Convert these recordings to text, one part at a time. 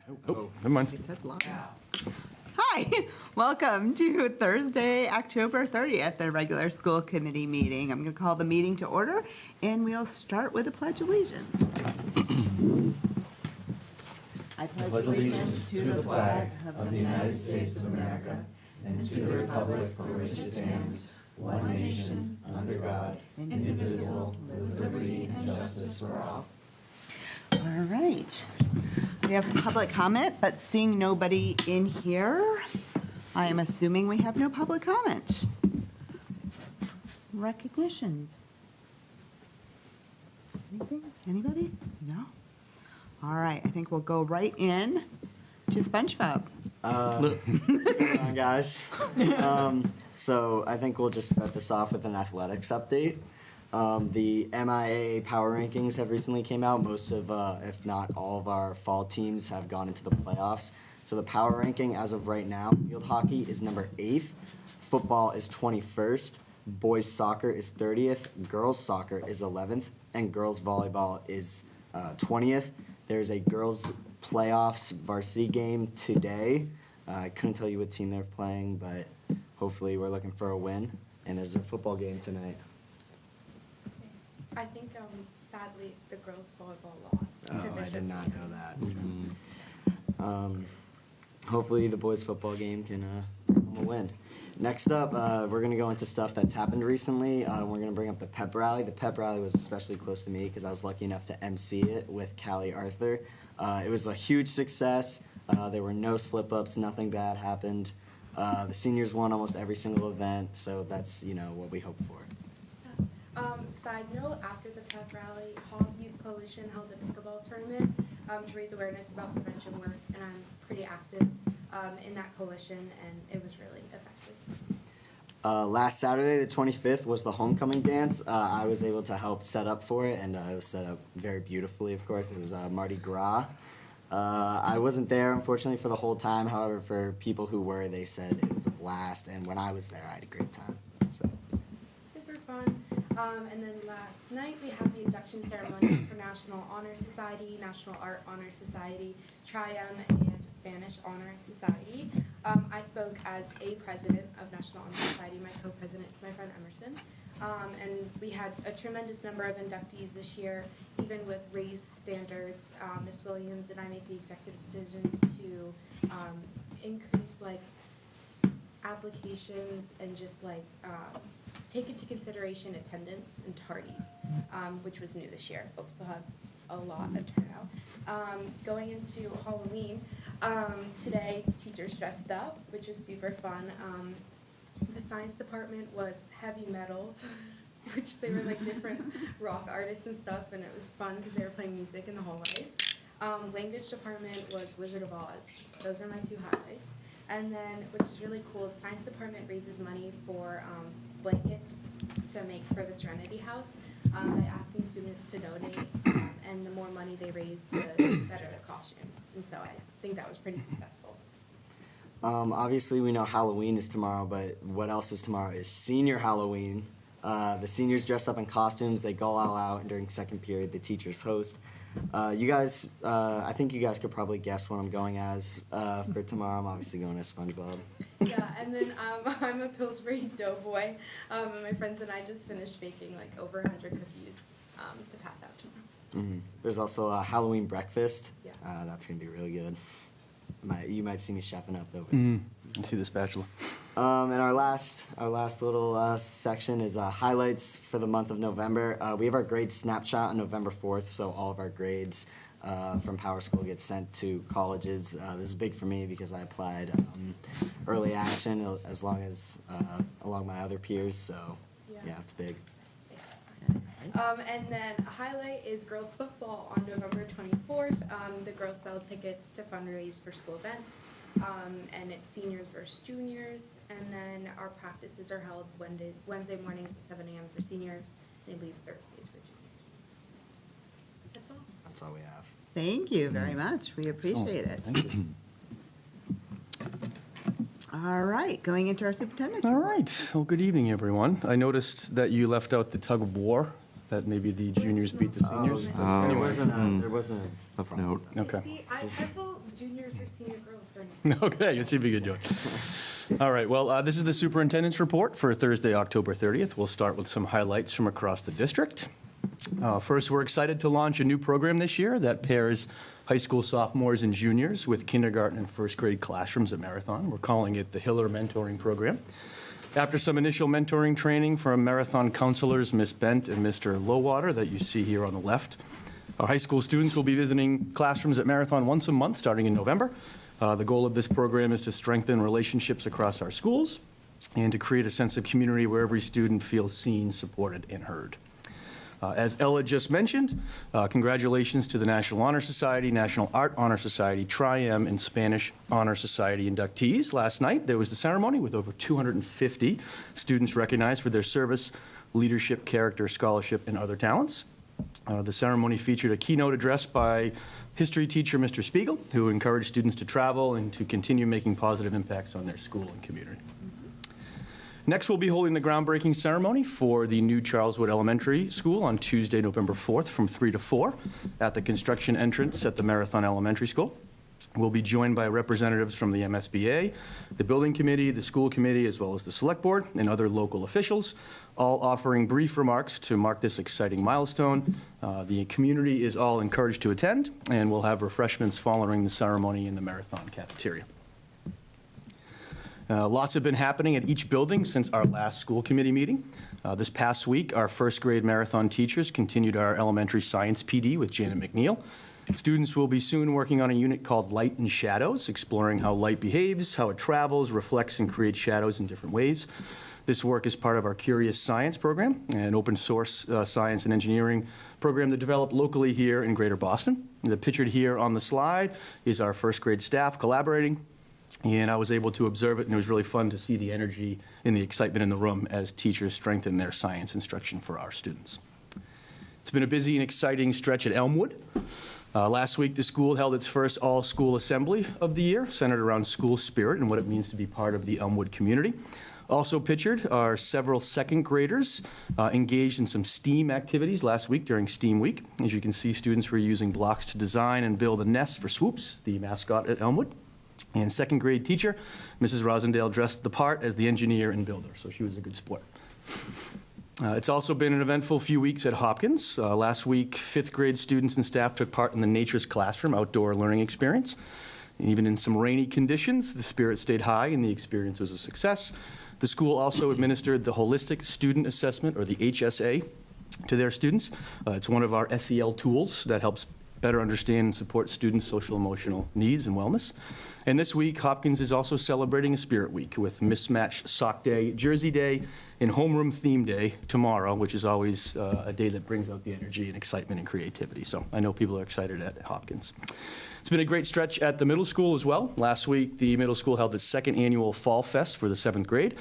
Oh, never mind. You said live. Hi, welcome to Thursday, October 30th, the regular school committee meeting. I'm going to call the meeting to order, and we'll start with a pledge allegiance. I pledge allegiance to the flag of the United States of America and to the republic for which it stands, one nation, under God, indivisible, with liberty and justice for all. All right. We have public comment, but seeing nobody in here, I am assuming we have no public comment. Recognitions. Anything? Anybody? No? All right, I think we'll go right in to SpongeBob. What's going on, guys? So I think we'll just start this off with an athletics update. The MIA power rankings have recently came out. Most of, if not all of our fall teams have gone into the playoffs. So the power ranking as of right now, field hockey is number 8th, football is 21st, boys soccer is 30th, girls soccer is 11th, and girls volleyball is 20th. There's a girls playoffs varsity game today. I couldn't tell you what team they're playing, but hopefully we're looking for a win. And there's a football game tonight. I think, sadly, the girls' volleyball lost. Oh, I did not know that. Hopefully the boys' football game can win. Next up, we're going to go into stuff that's happened recently. We're going to bring up the pep rally. The pep rally was especially close to me because I was lucky enough to MC it with Callie Arthur. It was a huge success. There were no slip-ups. Nothing bad happened. The seniors won almost every single event, so that's, what we hope for. Side note, after the pep rally, Hog Youth Coalition held a pickleball tournament to raise awareness about prevention work, and I'm pretty active in that coalition, and it was really effective. Last Saturday, the 25th, was the homecoming dance. I was able to help set up for it, and it was set up very beautifully, of course. It was Mardi Gras. I wasn't there, unfortunately, for the whole time. However, for people who were, they said it was a blast, and when I was there, I had a great time. So. Super fun. And then last night, we had the induction ceremony for National Honor Society, National Art Honor Society, Triumph, and Spanish Honor Society. I spoke as a president of National Honor Society. My co-president is my friend Emerson. And we had a tremendous number of inductees this year, even with raised standards. Ms. Williams and I made the executive decision to increase applications and just take into consideration attendance and tardies, which was new this year, but we still have a lot of turnout. Going into Halloween, today teachers dressed up, which was super fun. The science department was heavy metals, which they were different rock artists and stuff, and it was fun because they were playing music in the hallways. Language department was Wizard of Oz. Those are my 2 highlights. And then, which is really cool, the science department raises money for blankets to make for the Serenity House by asking students to donate, and the more money they raise, the better their costumes. And so I think that was pretty successful. Obviously, we know Halloween is tomorrow, but what else is tomorrow is senior Halloween. The seniors dress up in costumes. They go all out during second period. The teachers host. You guys, I think you guys could probably guess what I'm going as for tomorrow. I'm obviously going as SpongeBob. Yeah, and then I'm a Pillsbury Doughboy, and my friends and I just finished baking over 100 cookies to pass out tomorrow. Mm-hmm. There's also a Halloween breakfast. Yeah. That's gonna be really good. You might see me chefing up though. I see the spatula. And our last little section is highlights for the month of November. We have our grade snapshot on November 4th, so all of our grades from Power School get sent to colleges. This is big for me because I applied early action along my other peers, so yeah, it's big. And then a highlight is girls football on November 24th. The girls sell tickets to fundraise for school events, and it's seniors versus juniors. And then our practices are held Wednesday mornings at 7 a.m. for seniors, and I believe Thursdays for juniors. That's all. That's all we have. Thank you very much. We appreciate it. Thank you. All right, going into our superintendent's All report. right. Well, good evening, everyone. I noticed that you left out the tug of war, that maybe the juniors beat the seniors. There wasn't a Of problem note. with that. Okay. See, I feel juniors or senior girls during. Okay, let's see if we can do it. All right, well, this is the superintendent's report for Thursday, October 30th. We'll start with some highlights from across the district. First, we're excited to launch a new program this year that pairs high school sophomores and juniors with kindergarten and first grade classrooms at Marathon. We're calling it the Hiller Mentoring Program. After some initial mentoring training from Marathon counselors, Ms. Bent and Mr. Lowater, that you see here on the left, our high school students will be visiting classrooms at Marathon once a month starting in November. The goal of this program is to strengthen relationships across our schools and to create a sense of community where every student feels seen, supported, and heard. As Ella just mentioned, congratulations to the National Honor Society, National Art Honor Society, Tri-M, and Spanish Honor Society inductees. Last night, there was the ceremony with over 250 students recognized for their service, leadership, character, scholarship, and other talents. The ceremony featured a keynote address by history teacher Mr. Spiegel, who encouraged students to travel and to continue making positive impacts on their school and community. Next, we'll be holding the groundbreaking ceremony for the new Charleswood Elementary School on Tuesday, November 4th from 3 to 4 at the construction entrance at the Marathon Elementary School. We'll be joined by representatives from the MSBA, the building committee, the school committee, as well as the select board and other local officials, all offering brief remarks to mark this exciting milestone. The community is all encouraged to attend, and we'll have refreshments following the ceremony in the Marathon cafeteria. Lots have been happening at each building since our last school committee meeting. This past week, our first grade Marathon teachers continued our elementary science PD with Janet McNeil. Students will be soon working on a unit called Light and Shadows, exploring how light behaves, how it travels, reflects, and creates shadows in different ways. This work is part of our Curious Science program, an open source science and engineering program that developed locally here in Greater Boston. The pictured here on the slide is our first grade staff collaborating, and I was able to observe it, and it was really fun to see the energy and the excitement in the room as teachers strengthen their science instruction for our students. It's been a busy and exciting stretch at Elmwood. Last week, the school held its first all-school assembly of the year, centered around school spirit and what it means to be part of the Elmwood community. Also pictured are several second graders engaged in some STEAM activities last week during STEAM Week. As you can see, students were using blocks to design and build a nest for Swoops, the mascot at Elmwood. And second grade teacher, Mrs. Rosendale, dressed the part as the engineer and builder, so she was a good sport. It's also been an eventful few weeks at Hopkins. Last week, fifth grade students and staff took part in the Nature's Classroom outdoor learning experience. Even in some rainy conditions, the spirit stayed high and the experience was a success. The school also administered the Holistic Student Assessment, or the HSA, to their students. It's one of our SEL tools that helps better understand and support students' social emotional needs and wellness. And this week, Hopkins is also celebrating a Spirit Week with Mismatched Sock Day, Jersey Day, and Homeroom Theme Day tomorrow, which is always a day that brings out the energy and excitement and creativity. So I know people are excited at Hopkins. It's been a great stretch at the middle school as well. Last week, the middle school held its second annual Fall Fest for the 7th grade.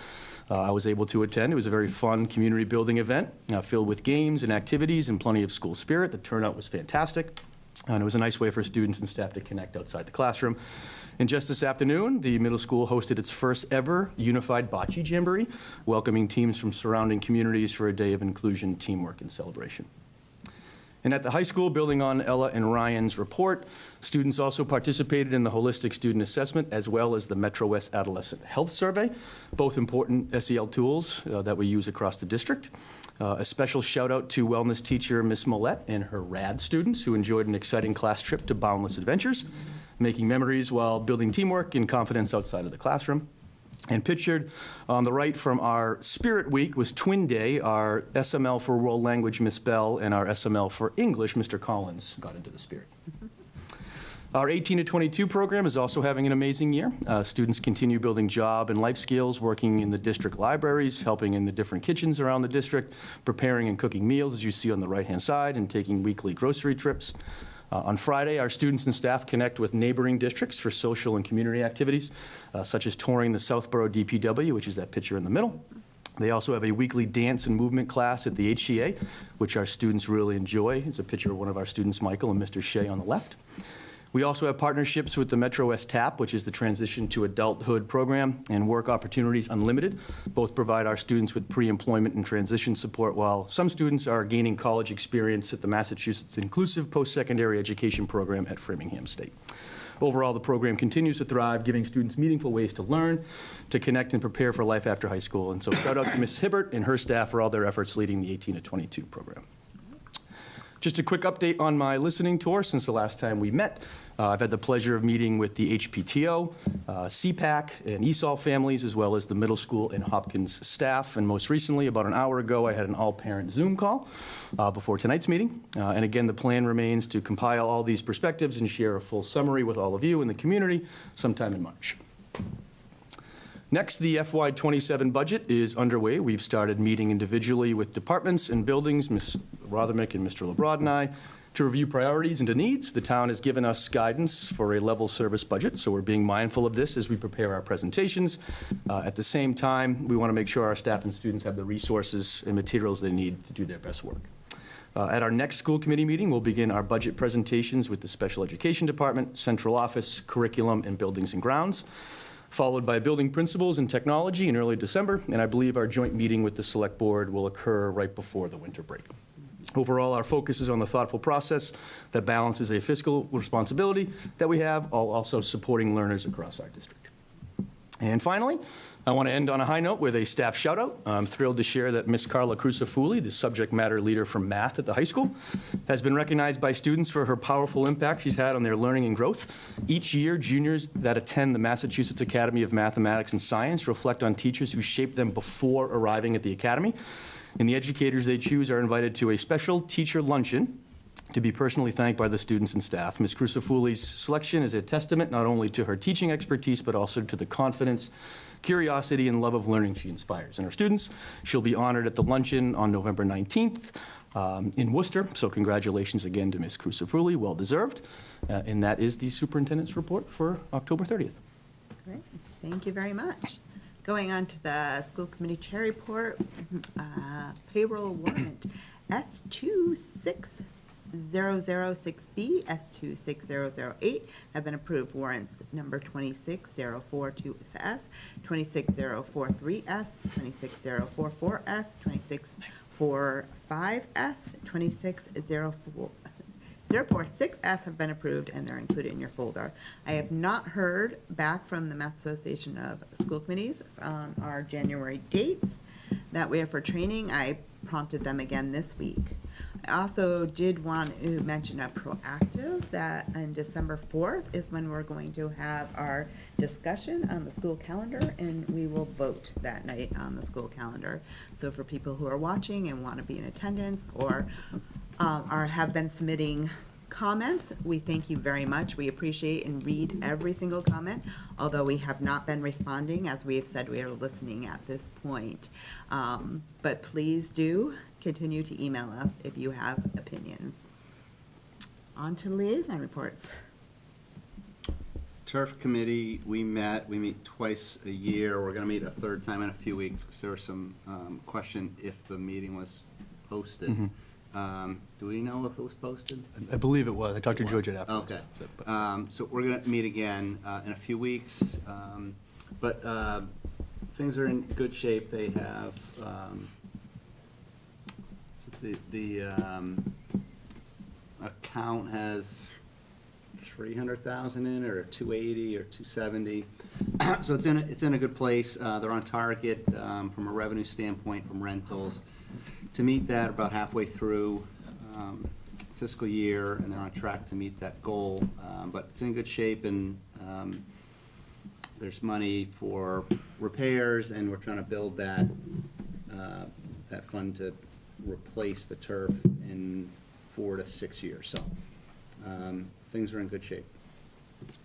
I was able to attend. It was a very fun community building event filled with games and activities and plenty of school spirit. The turnout was fantastic. And it was a nice way for students and staff to connect outside the classroom. And just this afternoon, the middle school hosted its first ever unified bocce jamboree, welcoming teams from surrounding communities for a day of inclusion, teamwork, and celebration. And at the high school, building on Ella and Ryan's report, students also participated in the Holistic Student Assessment as well as the Metro West Adolescent Health Survey, both important SEL tools that we use across the district. A special shout out to wellness teacher Miss Millette and her RAD students who enjoyed an exciting class trip to Boundless Adventures, making memories while building teamwork and confidence outside of the classroom. And pictured on the right from our Spirit Week was Twin Day. Our SML for World Language, Miss Bell, and our SML for English, Mr. Collins, got into the spirit. Our 18 to 22 program is also having an amazing year. Students continue building job and life skills, working in the district libraries, helping in the different kitchens around the district, preparing and cooking meals, as you see on the right-hand side, and taking weekly grocery trips. On Friday, our students and staff connect with neighboring districts for social and community activities, such as touring the Southborough DPW, which is that picture in the middle. They also have a weekly dance and movement class at the HCA, which our students really enjoy. It's a picture of one of our students, Michael, and Mr. Shea on the left. We also have partnerships with the Metro West TAP, which is the Transition to Adulthood program, and Work Opportunities Unlimited. Both provide our students with pre-employment and transition support, while some students are gaining college experience at the Massachusetts Inclusive Post-Secondary Education Program at Framingham State. Overall, the program continues to thrive, giving students meaningful ways to learn, to connect, and prepare for life after high school. And so shout out to Ms. Hibbert and her staff for all their efforts leading the 18 to 22 program. Just a quick update on my listening tour since the last time we met. I've had the pleasure of meeting with the HPTO, CPAC, and ESOL families, as well as the middle school and Hopkins staff. And most recently, about an hour ago, I had an all-parent Zoom call before tonight's meeting. And again, the plan remains to compile all these perspectives and share a full summary with all of you in the community sometime in March. Next, the FY27 budget is underway. We've started meeting individually with departments and buildings, Ms. Rothermick and Mr. Lebrod and I, to review priorities and needs. The town has given us guidance for a level service budget, so we're being mindful of this as we prepare our presentations. At the same time, we want to make sure our staff and students have the resources and materials they need to do their best work. At our next school committee meeting, we'll begin our budget presentations with the Special Education Department, Central Office, Curriculum, and Buildings and Grounds, followed by building principals and technology in early December, and I believe our joint meeting with the Select Board will occur right before the winter break. Overall, our focus is on the thoughtful process that balances a fiscal responsibility that we have, while also supporting learners across our district. And finally, I want to end on a high note with a staff shout-out. I'm thrilled to share that Miss Carla Crucifulli, the subject matter leader for math at the high school, has been recognized by students for her powerful impact she's had on their learning and growth. Each year, juniors that attend the Massachusetts Academy of Mathematics and Science reflect on teachers who shaped them before arriving at the academy. And the educators they choose are invited to a special teacher luncheon to be personally thanked by the students and staff. Ms. Crucifulli's selection is a testament not only to her teaching expertise, but also to the confidence, curiosity, and love of learning she inspires in her students. She'll be honored at the luncheon on November 19th in Worcester, so congratulations again to Ms. Crucifulli, well deserved. And that is the superintendent's report for October 30th. Great, thank you very much. Going on to the school committee chair report, payroll warrant S26006B, S26008 have been approved. Warrants number 26042S, 26043S, 26044S, 2645S, 26046S have been approved, and they're included in your folder. I have not heard back from the Mass Association of School Committees on our January dates that we have for training. I prompted them again this week. I also did want to mention a proactive that on December 4th is when we're going to have our discussion on the school calendar, and we will vote that night on the school calendar. So for people who are watching and want to be in attendance or have been submitting comments, we thank you very much. We appreciate and read every single comment, although we have not been responding. As we have said, we are listening at this point. But please do continue to email us if you have opinions. On to liaison reports. Turf Committee, we meet twice a year. We're going to meet a third time in a few weeks because there was some question if the meeting was posted. Mm-hmm. Do we know if it was posted? I believe it was. I talked to Georgia after. Okay. So we're going to meet again in a few weeks. But things are in good shape. They have the account has 300,000 in it, or 280 or 270. So it's in a good place. They're on target from a revenue standpoint from rentals to meet that about halfway through fiscal year, and they're on track to meet that goal. But it's in good shape, and there's money for repairs, and we're trying to build that fund to replace the turf in 4 to 6 years. So things are in good shape.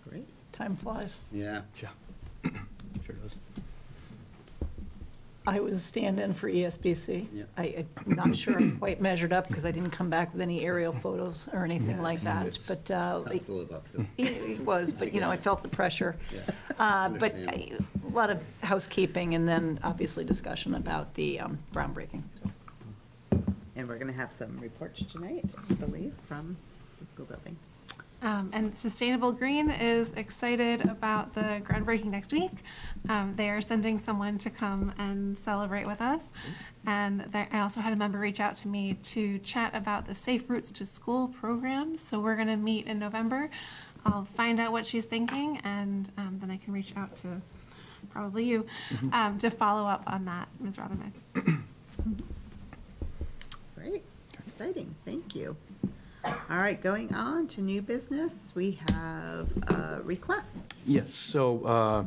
Great. Time flies. Yeah. Yeah. Sure does. I was stand-in for ESBC. Yeah. I'm not sure I'm quite measured up because I didn't come back with any aerial photos or anything Yeah, like that. it's But tough to live up to. it was, but I felt the pressure. Yeah. But Understandable. a lot of housekeeping, and then obviously discussion about the groundbreaking. And we're going to have some reports tonight, I believe, from the school building. And Sustainable Green is excited about the groundbreaking next week. They are sending someone to come and celebrate with us. And I also had a member reach out to me to chat about the Safe Routes to School program. So we're going to meet in November I'll find out what she's thinking, and then I can reach out to probably you to follow up on that, Ms. Rotherman. Great, exciting, thank you. All right, going on to new business, we have a request. Yes, so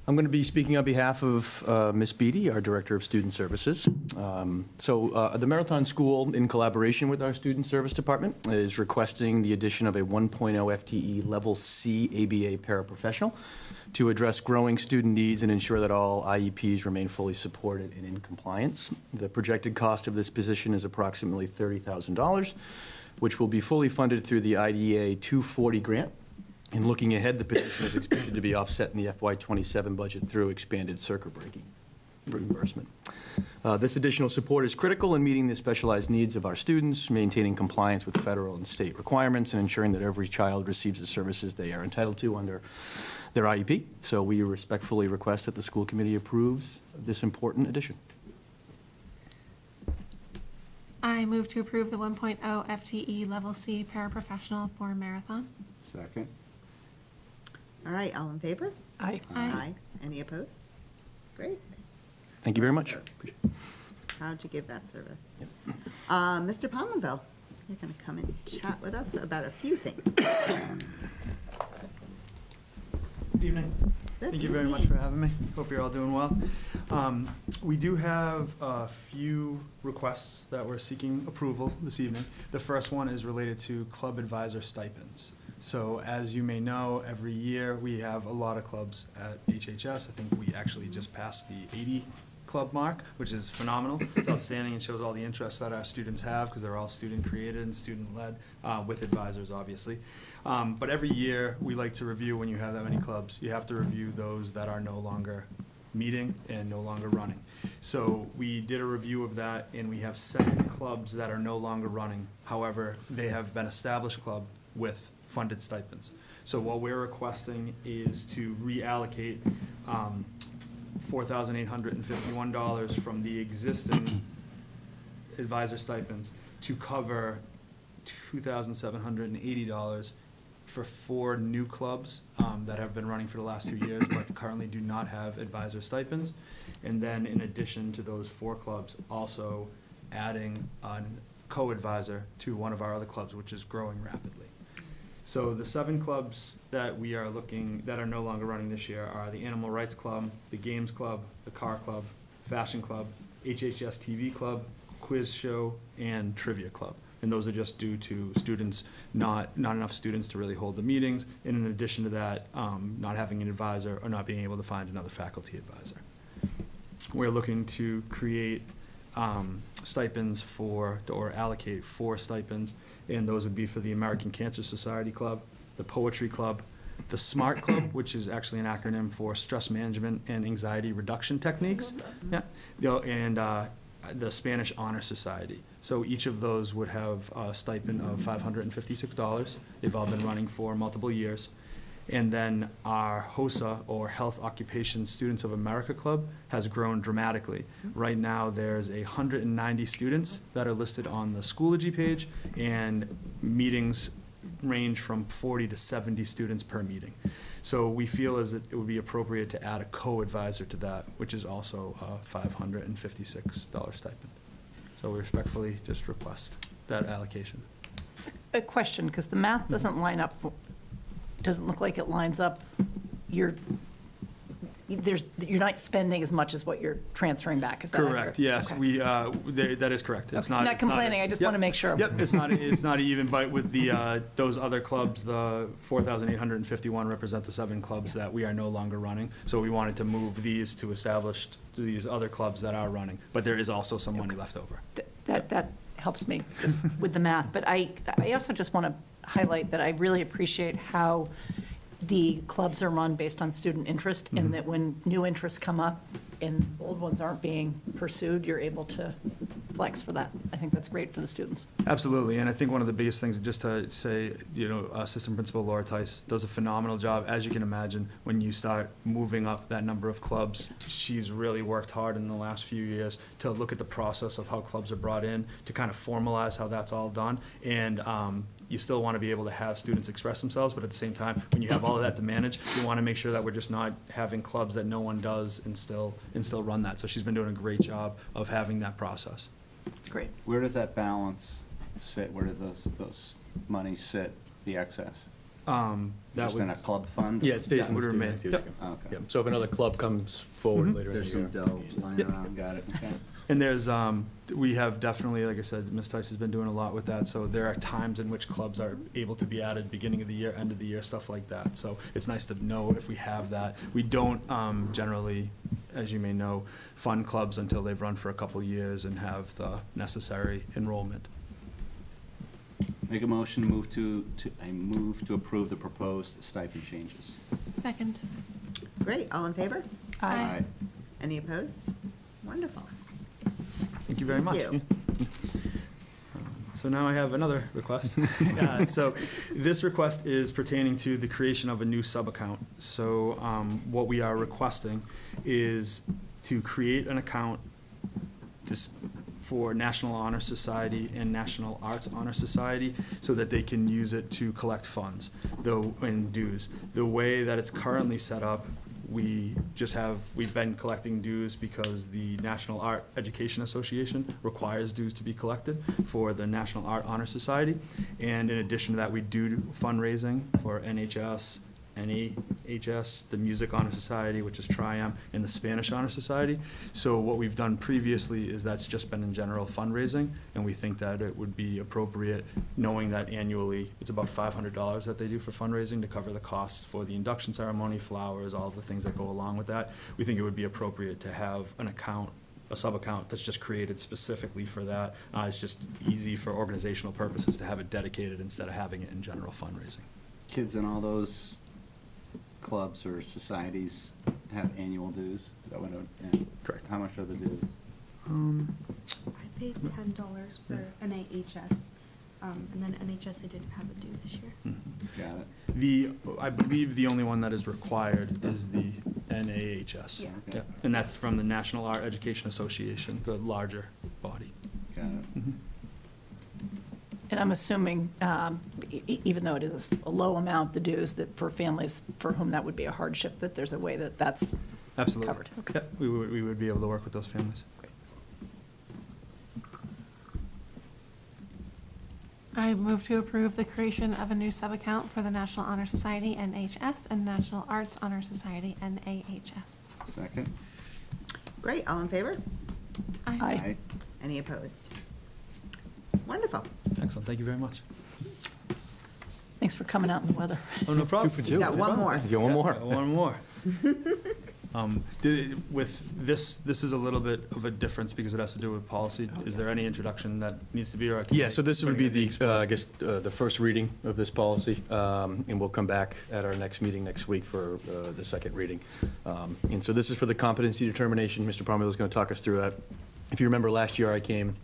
I'm going to be speaking on behalf of Ms. Beatty, our Director of Student Services. The Marathon School, in collaboration with our Student Service Department, is requesting the addition of a 1.0 FTE Level C ABA paraprofessional to address growing student needs and ensure that all IEPs remain fully supported and in compliance. The projected cost of this position is approximately $30,000, which will be fully funded through the IDEA 240 grant. And looking ahead, the position is expected to be offset in the FY27 budget through expanded circuit breaking reimbursement. This additional support is critical in meeting the specialized needs of our students, maintaining compliance with federal and state requirements, and ensuring that every child receives the services they are entitled to under their IEP. So we respectfully request that the school committee approves this important addition. I move to approve the 1.0 FTE Level C paraprofessional for Marathon. Second. All right, all in favor? Aye. Aye. Any opposed? Great, Thank you very much. proud to give that service. Mr. Palmenville, you're going to come and chat with us about a few things. Good evening. Good Thank you very much evening. for having me. Hope you're all doing well. We do have a few requests that we're seeking approval this evening. The first one is related to club advisor stipends. So as you may know, every year we have a lot of clubs at HHS. I think we actually just passed the 80 club mark, which is phenomenal. It's outstanding and shows all the interest that our students have because they're all student-created and student-led, with advisors, obviously. But every year, we like to review, when you have that many clubs, you have to review those that are no longer meeting and no longer running. So we did a review of that, and we have 7 clubs that are no longer running. However, they have been established club with funded stipends. So what we're requesting is to reallocate $4,851 from the existing advisor stipends to cover $2,780 for 4 new clubs that have been running for the last 2 years but currently do not have advisor stipends. And then in addition to those 4 clubs, also adding a co-advisor to one of our other clubs, which is growing rapidly. So the 7 clubs that we are looking, that are no longer running this year are the Animal Rights Club, the Games Club, the Car Club, Fashion Club, HHS TV Club, Quiz Show, and Trivia Club. And those are just due to students, not enough students to really hold the meetings. And in addition to that, not having an advisor or not being able to find another faculty advisor. We're looking to create stipends or allocate 4 stipends, and those would be for the American Cancer Society Club, the Poetry Club, the SMART Club, which is actually an acronym for Stress Management and Anxiety Reduction Techniques, and the Spanish Honor Society. So each of those would have a stipend of $556. They've all been running for multiple years. And then our HOSA, or Health Occupation Students of America Club, has grown dramatically. Right now, there's 190 students that are listed on the Schoology page, and meetings range from 40 to 70 students per meeting. So we feel as it would be appropriate to add a co-advisor to that, which is also a $556 stipend. So we respectfully just request that allocation. A question, because the math doesn't line up, doesn't look like it lines up. You're not spending as much as what you're transferring back, is that accurate? Correct, yes, Okay. That is correct. It's Okay. not. Not it's not- complaining, I just Yep. want to make sure. Yep, it's not even, but with the, those other clubs, the 4,851 represent the 7 clubs that we are no longer running. So we wanted to move these to establish these other clubs that are running, but there is also some money left over. That helps me just with the math. But I also just want to highlight that I really appreciate how the clubs are run based on student interest, and that when new interests come up and old ones aren't being pursued, you're able to flex for that. I think that's great for the students. Absolutely, and I think one of the biggest things, just to say, Assistant Principal Laura Tice does a phenomenal job. As you can imagine, when you start moving up that number of clubs, she's really worked hard in the last few years to look at the process of how clubs are brought in, to kind of formalize how that's all done. And you still want to be able to have students express themselves, but at the same time, when you have all of that to manage, you want to make sure that we're just not having clubs that no one does and still run that. So she's been doing a great job of having that process. It's great. Where does that balance sit? Where do those monies sit, the excess? That Just in would, a club fund? Yeah, it stays in the would student remain. activity Yep. account. Okay. Yep. So if another club comes forward later in the There's year. some dough lying around, got it, okay. and there's, we have definitely, like I said, Ms. Tice has been doing a lot with that. So there are times in which clubs are able to be added, beginning of the year, end of the year, stuff like that. So it's nice to know if we have that. We don't generally, as you may know, fund clubs until they've run for a couple of years and have the necessary enrollment. Make a motion, I move to approve the proposed stipend changes. Second. Great, all in favor? Aye. Any opposed? Wonderful. Thank you very much. Thank you. So now I have another request. So this request is pertaining to the creation of a new sub-account. So what we are requesting is to create an account for National Honor Society and National Arts Honor Society so that they can use it to collect funds and dues. The way that it's currently set up, we've been collecting dues because the National Art Education Association requires dues to be collected for the National Art Honor Society. And in addition to that, we do fundraising for NHS, NAHS, the Music Honor Society, which is Triumph, and the Spanish Honor Society. So what we've done previously is that's just been in general fundraising, and we think that it would be appropriate, knowing that annually it's about $500 that they do for fundraising to cover the costs for the induction ceremony, flowers, all of the things that go along with that. We think it would be appropriate to have an account, a sub-account that's just created specifically for that. It's just easy for organizational purposes to have it dedicated instead of having it in general fundraising. Kids in all those clubs or societies have annual dues? Is that what Correct. How much are the dues? I paid $10 for NAHS, and then NHS I didn't have a due this year. Got it. I believe the only one that is required is the NAHS. Yeah. Okay. Yeah, and that's from the National Art Education Association, the larger body. Got it. Mhm. And I'm assuming, even though it is a low amount, the dues, that for families for whom that would be a hardship, that there's a way that that's Absolutely. covered. Okay. Yep, we would be able to work with those families. I move to approve the creation of a new sub-account for the National Honor Society, NHS, and National Arts Honor Society, NAHS. Second? Great, all in favor? Aye. Any opposed? Wonderful. Excellent, thank you very much. Thanks for coming out in the weather. Oh, no problem. 2 for 2. You got one more. You got one more. One more. With this is a little bit of a difference because it has to do with policy. Is there any introduction that needs to be, or I can Yeah, so this would bring be it the first reading of this policy, and we'll come back at our next meeting next week for the second reading. And so this is for the competency determination. Mr. Palmer is going to talk us through that. If you remember, last year I came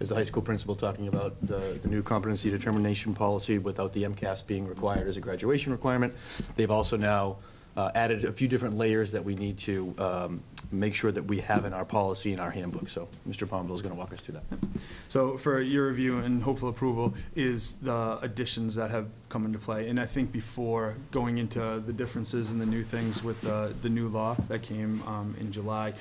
as the high school principal talking about the new competency determination policy without the MCAS being required as a graduation requirement. They've also now added a few different layers that we need to make sure that we have in our policy and our handbook. So Mr. Palmville is going to walk us through that. So for your review and hopeful approval is the additions that have come into play. And I think before going into the differences and the new things with the new law that came in July,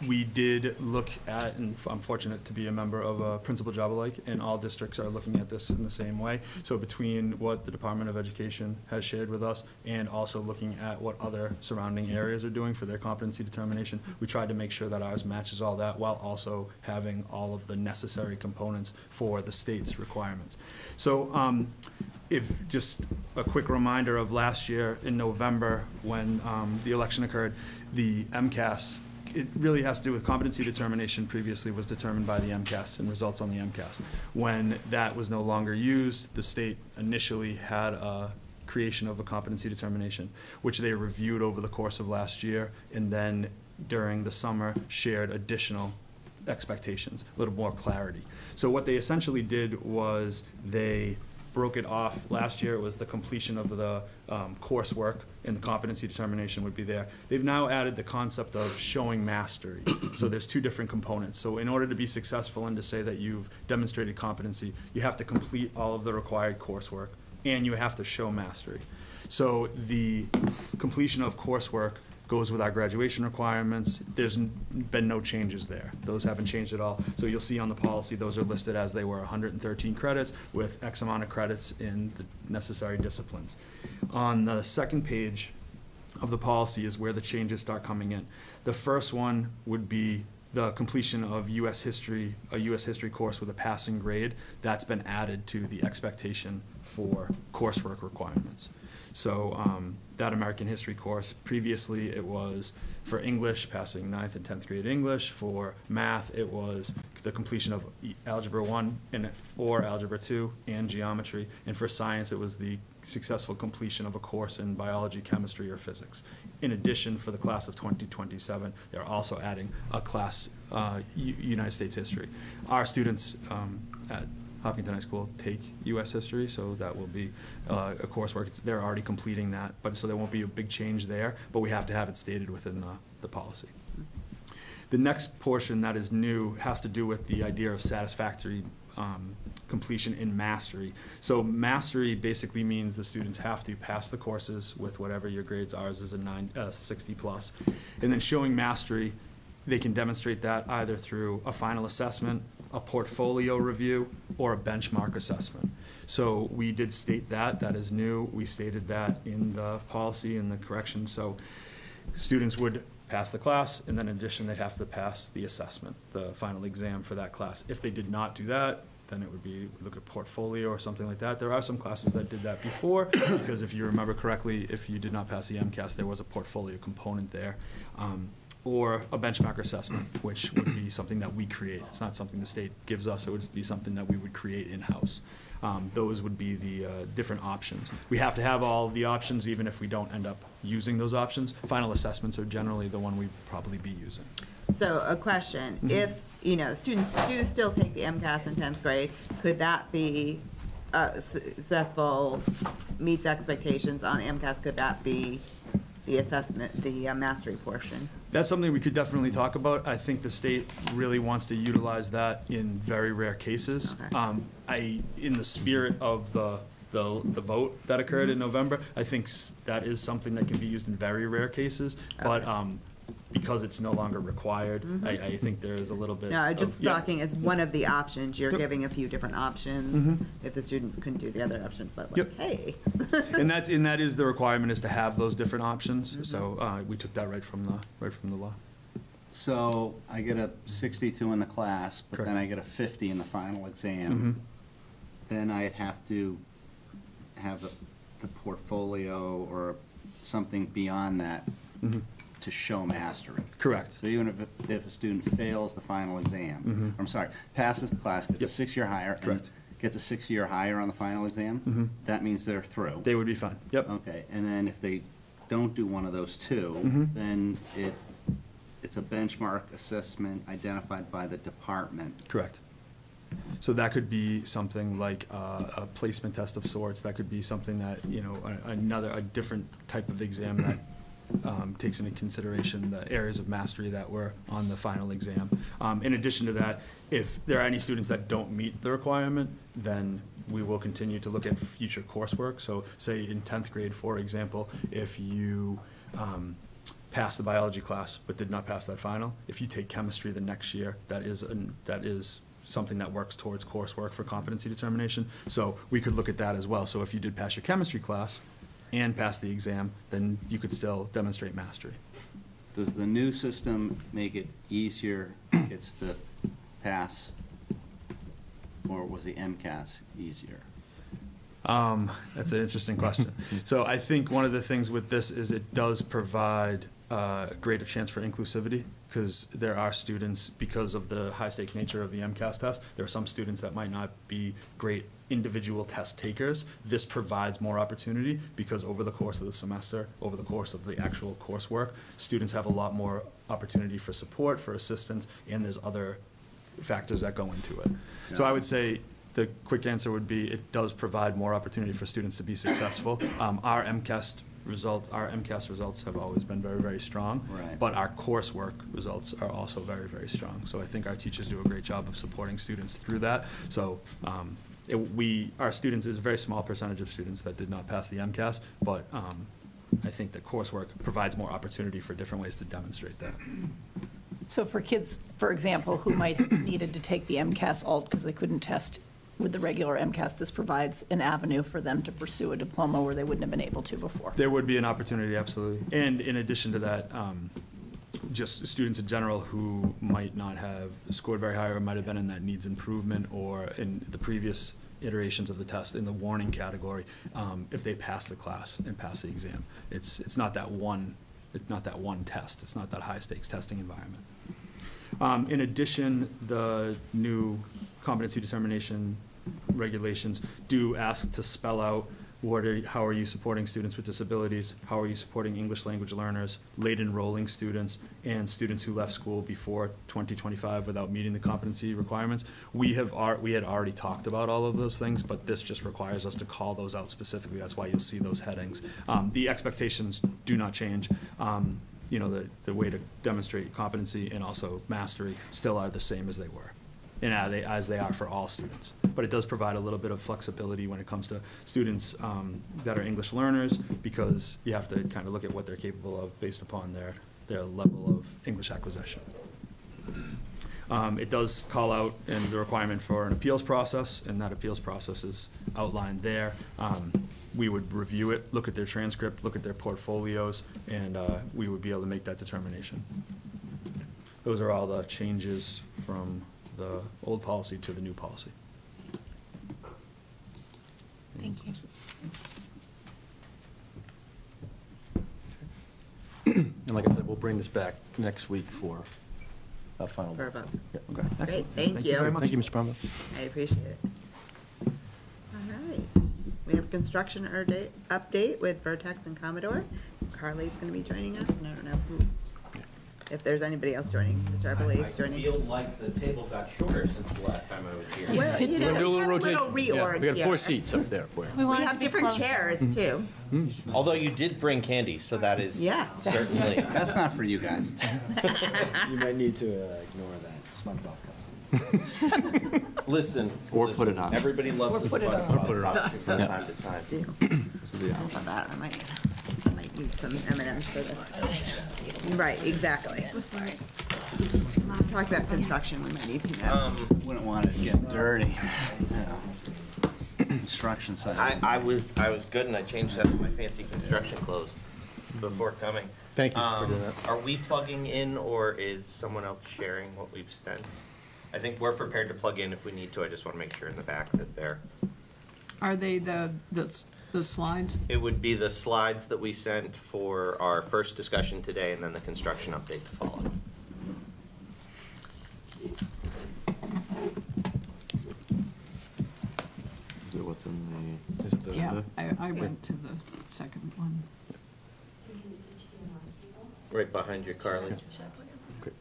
we did look at, and I'm fortunate to be a member of a principal job alike, and all districts are looking at this in the same way. So between what the Department of Education has shared with us and also looking at what other surrounding areas are doing for their competency determination, we tried to make sure that ours matches all that while also having all of the necessary components for the state's requirements. So if just a quick reminder of last year in November when the election occurred, the MCAS, it really has to do with competency determination previously was determined by the MCAS and results on the MCAS. When that was no longer used, the state initially had a creation of a competency determination, which they reviewed over the course of last year, and then during the summer shared additional expectations, a little more clarity. So what they essentially did was they broke it off. Last year, it was the completion of the coursework, and the competency determination would be there. They've now added the concept of showing mastery. So there's two different components. So in order to be successful and to say that you've demonstrated competency, you have to complete all of the required coursework, and you have to show mastery. So the completion of coursework goes with our graduation requirements. There's been no changes there. Those haven't changed at all. So you'll see on the policy, those are listed as they were, 113 credits with X amount of credits in the necessary disciplines. On the second page of the policy is where the changes start coming in. The first one would be the completion of U.S. history, a U.S. history course with a passing grade. That's been added to the expectation for coursework requirements. So that American history course, previously it was for English, passing 9th and 10th grade English. For math, it was the completion of Algebra 1 or Algebra 2 and geometry. And for science, it was the successful completion of a course in biology, chemistry, or physics. In addition, for the class of 2027, they're also adding a class, United States history. Our students at Hopkinton High School take U.S. history, so that will be a coursework. They're already completing that, but so there won't be a big change there, but we have to have it stated within the policy. The next portion that is new has to do with the idea of satisfactory completion in mastery. So mastery basically means the students have to pass the courses with whatever your grades are. Ours is a 60 plus. And then showing mastery, they can demonstrate that either through a final assessment, a portfolio review, or a benchmark assessment. So we did state that is new. We stated that in the policy and the correction. So students would pass the class, and then in addition, they'd have to pass the assessment, the final exam for that class. If they did not do that, then it would be, look at portfolio or something like that. There are some classes that did that before, because if you remember correctly, if you did not pass the MCAS, there was a portfolio component there. Or a benchmark assessment, which would be something that we create. It's not something the state gives us, it would be something that we would create in-house. Those would be the different options. We have to have all the options, even if we don't end up using those options. Final assessments are generally the one we'd probably be using. So a question, if, students do still take the MCAS in 10th grade, could that be successful, meets expectations on the MCAS, could that be the assessment, the mastery portion? That's something we could definitely talk about. I think the state really wants to utilize that in very rare cases. Okay. In the spirit of the vote that occurred in November, I think that is something that can be used in very rare cases, but because it's no longer required, I think there is a little bit. No, I'm just yeah. talking as one of the options. You're Yep. giving a few different options if the students couldn't do the other options, but like, Yep. hey. And that is the requirement, is to have those different options. So we took that right from the law. So I get a 62 in the class, but Correct. then I get a 50 in the final exam. Then I'd have to have the portfolio or something beyond that to show mastery. Correct. So even if a student fails the final exam, I'm sorry, passes the class, gets a Yep. 6-year higher, and Correct. gets a 6-year higher on the final exam, that means they're through. They would be fine. Yep. Okay, and then if they don't do one of those two, then it's a benchmark assessment identified by the department. Correct. So that could be something like a placement test of sorts. That could be something that, a different type of exam that takes into consideration the areas of mastery that were on the final exam. In addition to that, if there are any students that don't meet the requirement, then we will continue to look at future coursework. So say in 10th grade, for example, if you pass the biology class but did not pass that final, if you take chemistry the next year, that is something that works towards coursework for competency determination. So we could look at that as well. So if you did pass your chemistry class and pass the exam, then you could still demonstrate mastery. Does the new system make it easier kids to pass, or was the MCAS easier? That's an interesting question. So I think one of the things with this is it does provide a greater chance for inclusivity, because there are students, because of the high-stake nature of the MCAS test, there are some students that might not be great individual test takers. This provides more opportunity, because over the course of the semester, over the course of the actual coursework, students have a lot more opportunity for support, for assistance, and there's other factors that go into it. So I would say the quick answer would be, it does provide more opportunity for students to be successful. Our MCAS results have always been very, very strong. Right. But our coursework results are also very, very strong. So I think our teachers do a great job of supporting students through that. So our students, is a very small percentage of students that did not pass the MCAS, but I think that coursework provides more opportunity for different ways to demonstrate that. So for kids, for example, who might have needed to take the MCAS alt because they couldn't test with the regular MCAS, this provides an avenue for them to pursue a diploma where they wouldn't have been able to before. There would be an opportunity, absolutely. And in addition to that, just students in general who might not have scored very high or might have been in that needs improvement or in the previous iterations of the test in the warning category, if they pass the class and pass the exam. It's not that one test. It's not that high stakes testing environment. In addition, the new competency determination regulations do ask to spell out how are you supporting students with disabilities, how are you supporting English language learners, late enrolling students, and students who left school before 2025 without meeting the competency requirements. We had already talked about all of those things, but this just requires us to call those out specifically. That's why you'll see those headings. The expectations do not change. The way to demonstrate competency and also mastery still are the same as they were, and as they are for all students. But it does provide a little bit of flexibility when it comes to students that are English learners, because you have to kind of look at what they're capable of based upon their level of English acquisition. It does call out in the requirement for an appeals process, and that appeals process is outlined there. We would review it, look at their transcript, look at their portfolios, and we would be able to make that determination. Those are all the changes from the old policy to the new policy. Thank you. And like I said, we'll bring this back next week for a final. For a vote. Yeah, okay. Great, thank you. Thank you, Mr. Palmer. I appreciate it. All right, we have construction update with Vertex and Commodore. Carly's gonna be joining us, and I don't know if there's anybody else joining. Mr. Eberle is joining. I feel like the table got shorter since the last time I was here. Well, you know, We're gonna do a we little had a little rotation. Yeah, reorg we got here. 4 seats up there for you. We We wanted to have be different closer. chairs, too. Although you did bring candy, so that is Yes. certainly. That's not for you guys. You might need to ignore that SpongeBob cussing. Listen. Or put it on. Everybody loves the put it on. SpongeBob Put it on. costume from Yeah. time to time. How about, I might need some M&Ms for this. Right, exactly. Talk about construction, we might need peanut. Wouldn't want it to get dirty. Construction site. I was good, and I changed out of my fancy construction clothes before coming. Thank you for doing that. Are we plugging in, or is someone else sharing what we've sent? I think we're prepared to plug in if we need to. I just want to make sure in the back that they're. Are they the slides? It would be the slides that we sent for our first discussion today, and then the construction update to follow. Is it what's in Is it the- Yeah, I went to the second one. Right behind you, Carly. Okay.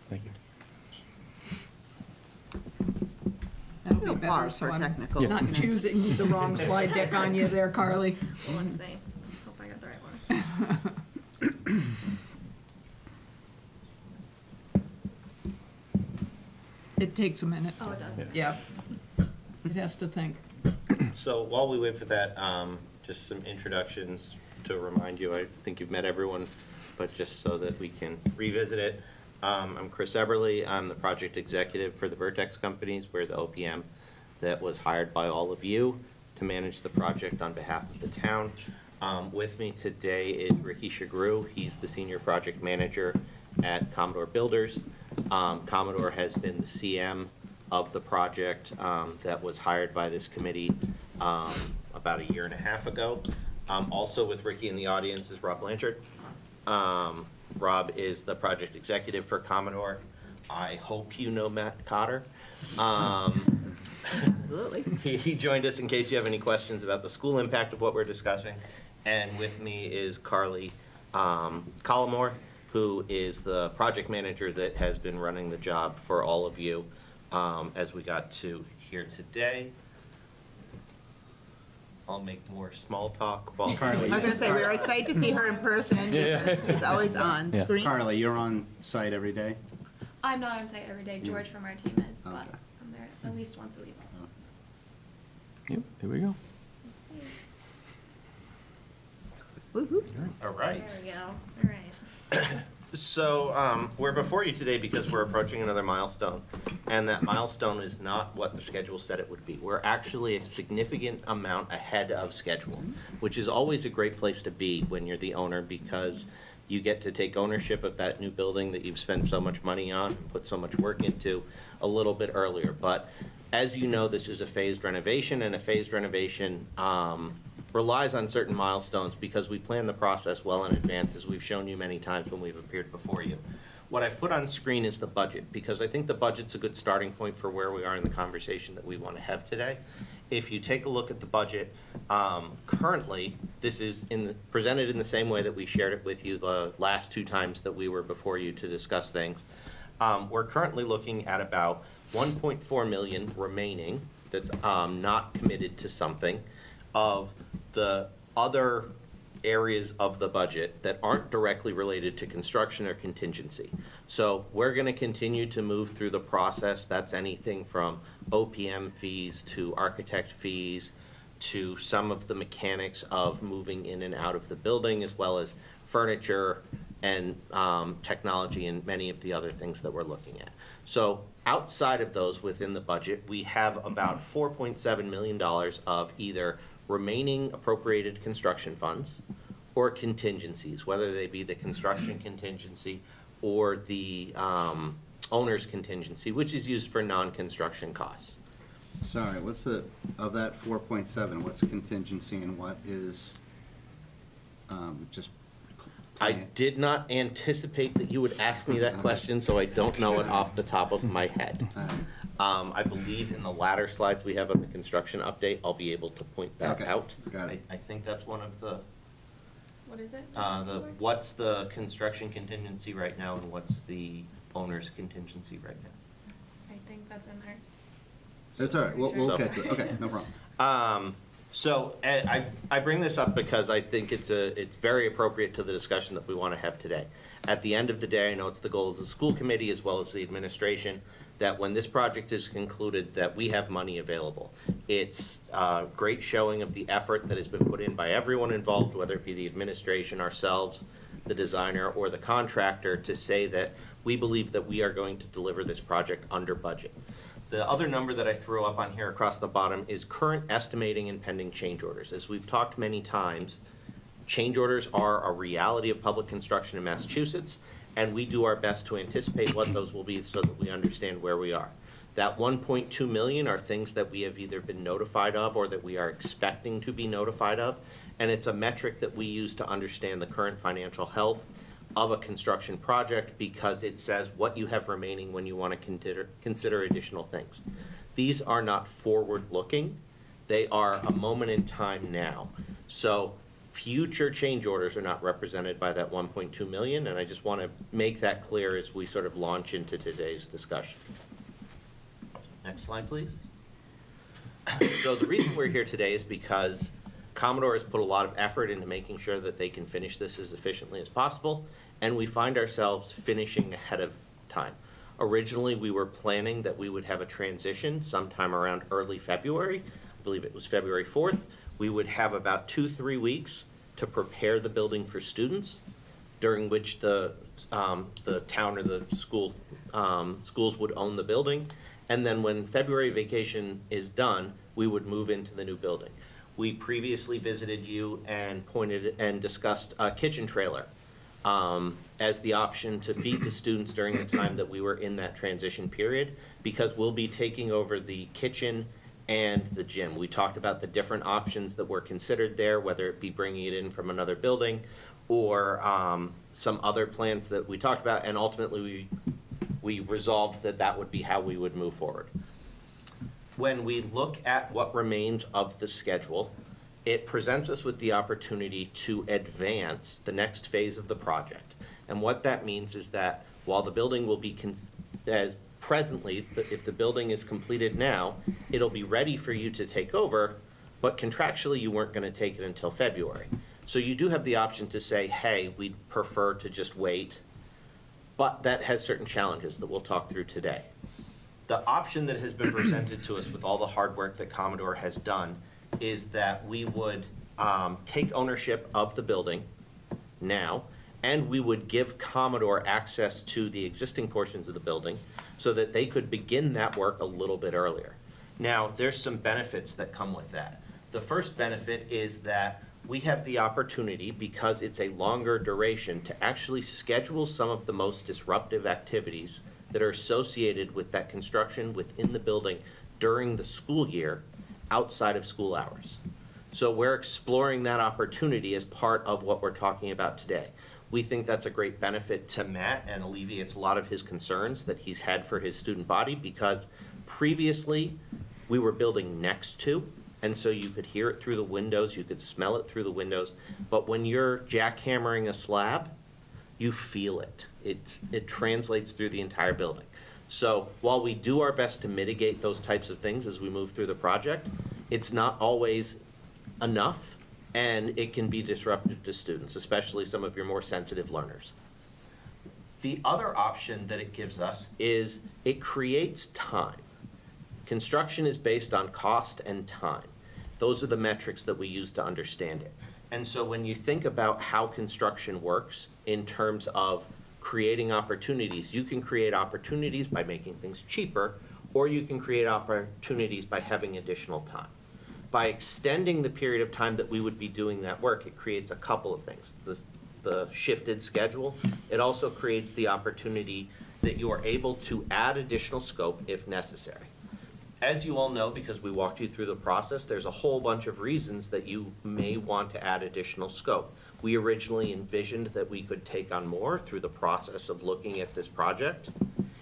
Thank you. That'll be We'll better, pause so for I'm technical. not choosing the wrong slide deck on you there, Carly. Well, let's see. Let's hope I got the right one. It takes a minute. Oh, it does. Yeah. It has to think. So while we wait for that, just some introductions to remind you. I think you've met everyone, but just so that we can revisit it. I'm Chris Eberle. I'm the project executive for the Vertex Companies. We're the OPM that was hired by all of you to manage the project on behalf of the town. With me today is Ricky Shagru. He's the senior project manager at Commodore Builders. Commodore has been the CM of the project that was hired by this committee about 1.5 years ago. Also with Ricky in the audience is Rob Blanchard. Rob is the project executive for Commodore. I hope you know Matt Cotter. Absolutely. He joined us in case you have any questions about the school impact of what we're discussing. And with me is Carly Collimore, who is the project manager that has been running the job for all of you as we got to here today. I'll make more small talk while Carly, I was gonna say, we were excited to see her in person because it's always on Yeah. screen. Carly, you're on site every day? I'm not on site every day. George from our team is, but Okay. I'm there at least once a week. Yep, here we go. Let's see. Woo-hoo. All right. There we go. All right. So, we're before you today because we're approaching another milestone, and that milestone is not what the schedule said it would be. We're actually a significant amount ahead of schedule, which is always a great place to be when you're the owner, because you get to take ownership of that new building that you've spent so much money on, and put so much work into, a little bit earlier. But as you know, this is a phased renovation, and a phased renovation relies on certain milestones because we plan the process well in advance, as we've shown you many times when we've appeared before you. What I've put on screen is the budget, because I think the budget's a good starting point for where we are in the conversation that we want to have today. If you take a look at the budget, currently, this is presented in the same way that we shared it with you the last two times that we were before you to discuss things. We're currently looking at about 1.4 million remaining that's not committed to something of the other areas of the budget that aren't directly related to construction or contingency. So we're going to continue to move through the process. That's anything from OPM fees to architect fees to some of the mechanics of moving in and out of the building, as well as furniture and technology and many of the other things that we're looking at. So outside of those within the budget, we have about $4.7 million of either remaining appropriated construction funds or contingencies, whether they be the construction contingency or the owner's contingency, which is used for non-construction costs. Sorry, of that 4.7, what's contingency and what is just? I plan? did not anticipate that you would ask me that question, so I don't know it off the top of my head. I believe in the latter slides we have on the construction update, I'll be able to point that Okay, out. got it. I think that's one of the, What is it? what's the construction contingency right now and what's the owner's contingency right now? I think that's in there. That's all right, we'll So- catch it, okay, no problem. So I bring this up because I think it's very appropriate to the discussion that we want to have today. At the end of the day, I know it's the goal of the school committee as well as the administration that when this project is concluded, that we have money available. It's a great showing of the effort that has been put in by everyone involved, whether it be the administration, ourselves, the designer, or the contractor, to say that we believe that we are going to deliver this project under budget. The other number that I threw up on here across the bottom is current estimating and pending change orders. As we've talked many times, change orders are a reality of public construction in Massachusetts, and we do our best to anticipate what those will be so that we understand where we are. That 1.2 million are things that we have either been notified of or that we are expecting to be notified of, and it's a metric that we use to understand the current financial health of a construction project because it says what you have remaining when you want to consider additional things. These are not forward-looking. They are a moment in time now. So future change orders are not represented by that 1.2 million, and I just want to make that clear as we sort of launch into today's discussion. Next slide, please. So the reason we're here today is because Commodore has put a lot of effort into making sure that they can finish this as efficiently as possible, and we find ourselves finishing ahead of time. Originally, we were planning that we would have a transition sometime around early February. I believe it was February 4th. We would have about 2-3 weeks to prepare the building for students, during which the town or the schools would own the building. And then when February vacation is done, we would move into the new building. We previously visited you and pointed and discussed a kitchen trailer as the option to feed the students during the time that we were in that transition period, because we'll be taking over the kitchen and the gym. We talked about the different options that were considered there, whether it be bringing it in from another building or some other plans that we talked about, and ultimately we resolved that that would be how we would move forward. When we look at what remains of the schedule, it presents us with the opportunity to advance the next phase of the project. And what that means is that while the building will be as presently, if the building is completed now, it'll be ready for you to take over, but contractually, you weren't going to take it until February. So you do have the option to say, hey, we'd prefer to just wait, but that has certain challenges that we'll talk through today. The option that has been presented to us with all the hard work that Commodore has done is that we would take ownership of the building now, and we would give Commodore access to the existing portions of the building so that they could begin that work a little bit earlier. Now, there's some benefits that come with that. The first benefit is that we have the opportunity, because it's a longer duration, to actually schedule some of the most disruptive activities that are associated with that construction within the building during the school year outside of school hours. So we're exploring that opportunity as part of what we're talking about today. We think that's a great benefit to Matt and alleviates a lot of his concerns that he's had for his student body, because previously we were building next to, and so you could hear it through the windows, you could smell it through the windows, but when you're jackhammering a slab, you feel it. It translates through the entire building. So while we do our best to mitigate those types of things as we move through the project, it's not always enough, and it can be disruptive to students, especially some of your more sensitive learners. The other option that it gives us is it creates time. Construction is based on cost and time. Those are the metrics that we use to understand it. And so when you think about how construction works in terms of creating opportunities, you can create opportunities by making things cheaper, or you can create opportunities by having additional time. By extending the period of time that we would be doing that work, it creates a couple of things. The shifted schedule, it also creates the opportunity that you are able to add additional scope if necessary. As you all know, because we walked you through the process, there's a whole bunch of reasons that you may want to add additional scope. We originally envisioned that we could take on more through the process of looking at this project,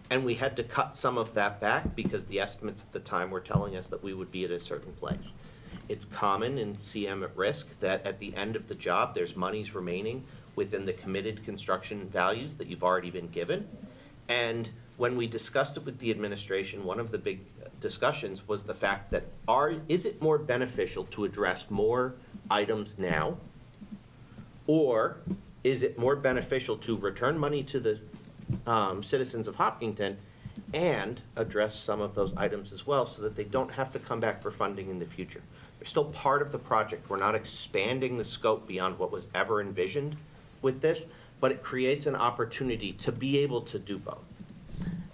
and we had to cut some of that back because the estimates at the time were telling us that we would be at a certain place. It's common in CM at risk that at the end of the job, there's monies remaining within the committed construction values that you've already been given. And when we discussed it with the administration, one of the big discussions was the fact that is it more beneficial to address more items now? Or is it more beneficial to return money to the citizens of Hopkinton and address some of those items as well so that they don't have to come back for funding in the future? They're still part of the project. We're not expanding the scope beyond what was ever envisioned with this, but it creates an opportunity to be able to do both.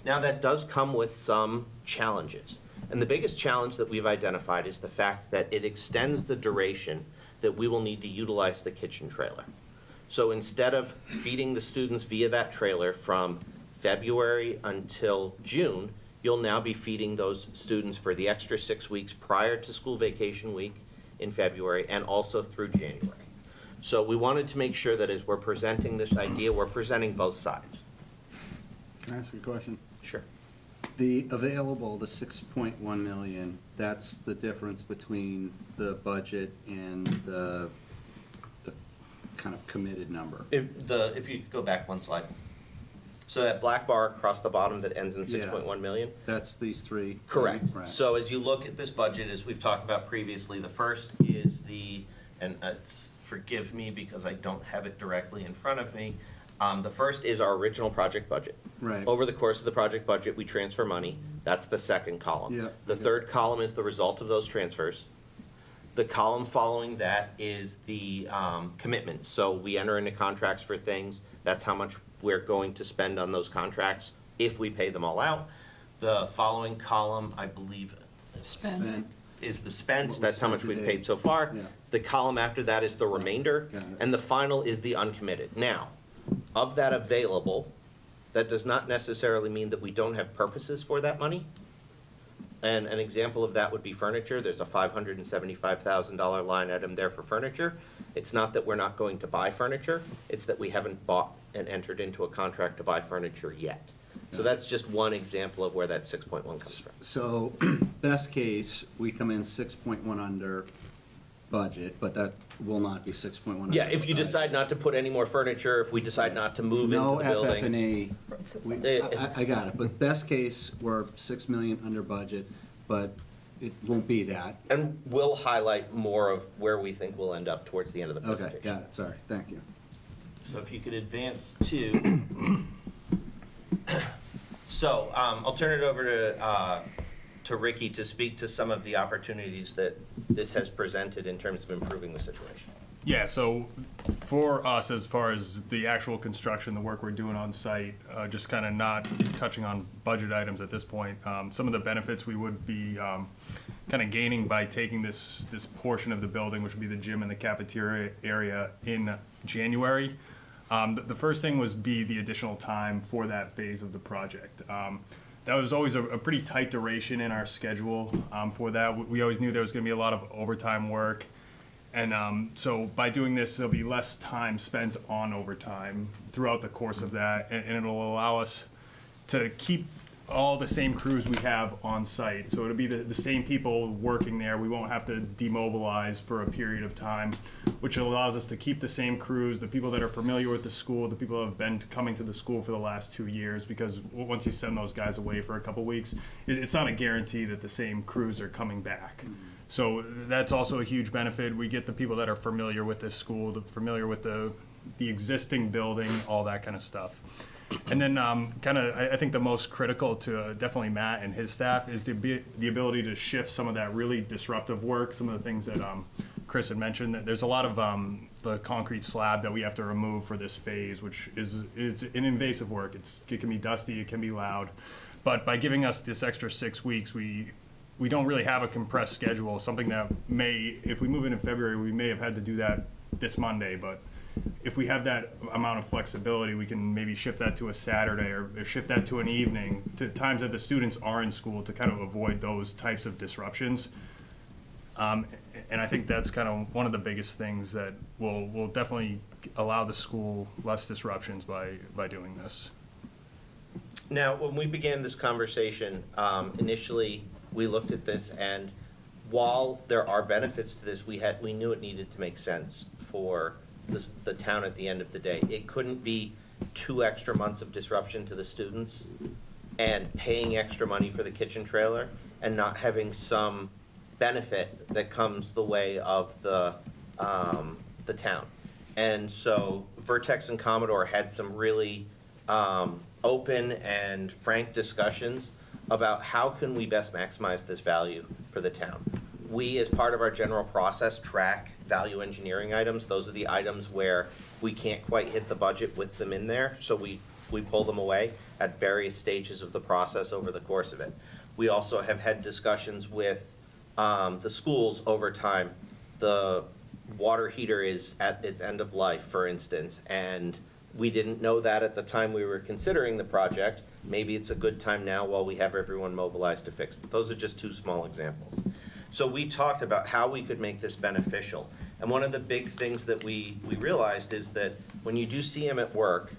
Now, that does come with some challenges. And the biggest challenge that we've identified is the fact that it extends the duration that we will need to utilize the kitchen trailer. So instead of feeding the students via that trailer from February until June, you'll now be feeding those students for the extra 6 weeks prior to school vacation week in February and also through January. So we wanted to make sure that as we're presenting this idea, we're presenting both sides. Can I ask a question? Sure. The available, the 6.1 million, that's the difference between the budget and the kind of committed number. If you go back one slide. So that black bar across the bottom that ends in Yeah. 6.1 million? That's these three? Correct. Right. So as you look at this budget, as we've talked about previously, the first is forgive me because I don't have it directly in front of me. The first is our original project budget. Right. Over the course of the project budget, we transfer money. That's the second column. Yeah. The third column is the result of those transfers. The column following that is the commitment. So we enter into contracts for things. That's how much we're going to spend on those contracts if we pay them all out. The following column, I believe, Spent. is the spent. What was That's how much spent we've to date. paid so far. Yeah. The column after that is the remainder. Got it. And the final is the uncommitted. Now, of that available, that does not necessarily mean that we don't have purposes for that money. And an example of that would be furniture. There's a $575,000 line item there for furniture. It's not that we're not going to buy furniture, it's that we haven't bought and entered into a contract to buy furniture yet. So that's just one example of where that 6.1 comes from. So, best case, we come in 6.1 under budget, but that will not be 6.1 under. Yeah, if you decide not to put any more furniture, if we decide not to move into No the building. FF&E. I got it, but best case, we're 6 million under budget, but it won't be that. And we'll highlight more of where we think we'll end up towards the end of the Okay, presentation. got it, sorry, thank you. So if you could advance to, so I'll turn it over to Ricky to speak to some of the opportunities that this has presented in terms of improving the situation. Yeah, so for us, as far as the actual construction, the work we're doing on site, just kind of not touching on budget items at this point, some of the benefits we would be kind of gaining by taking this portion of the building, which would be the gym and the cafeteria area, in January. The first thing was be the additional time for that phase of the project. That was always a pretty tight duration in our schedule for that. We always knew there was going to be a lot of overtime work. And so by doing this, there'll be less time spent on overtime throughout the course of that, and it'll allow us to keep all the same crews we have on site. So it'll be the same people working there. We won't have to demobilize for a period of time, which allows us to keep the same crews, the people that are familiar with the school, the people that have been coming to the school for the last 2 years, because once you send those guys away for a couple weeks, it's not a guarantee that the same crews are coming back. So that's also a huge benefit. We get the people that are familiar with this school, familiar with the existing building, all that kind of stuff. And then I think the most critical to definitely Matt and his staff is the ability to shift some of that really disruptive work, some of the things that Chris had mentioned. That there's a lot of the concrete slab that we have to remove for this phase, which it's an invasive work. It can be dusty, it can be loud. But by giving us this extra 6 weeks, we don't really have a compressed schedule, something that if we move in February, we may have had to do that this Monday, but if we have that amount of flexibility, we can maybe shift that to a Saturday or shift that to an evening, to times that the students are in school, to kind of avoid those types of disruptions. And I think that's kind of one of the biggest things that will definitely allow the school less disruptions by doing this. Now, when we began this conversation, initially, we looked at this, and while there are benefits to this, we knew it needed to make sense for the town at the end of the day. It couldn't be 2 extra months of disruption to the students and paying extra money for the kitchen trailer and not having some benefit that comes the way of the town. And so Vertex and Commodore had some really open and frank discussions about how can we best maximize this value for the town. We, as part of our general process, track value engineering items. Those are the items where we can't quite hit the budget with them in there, so we pull them away at various stages of the process over the course of it. We also have had discussions with the schools over time. The water heater is at its end of life, for instance, and we didn't know that at the time we were considering the project. Maybe it's a good time now while we have everyone mobilized to fix it. Those are just 2 small examples. So we talked about how we could make this beneficial. And one of the big things that we realized is that when you do see them at work,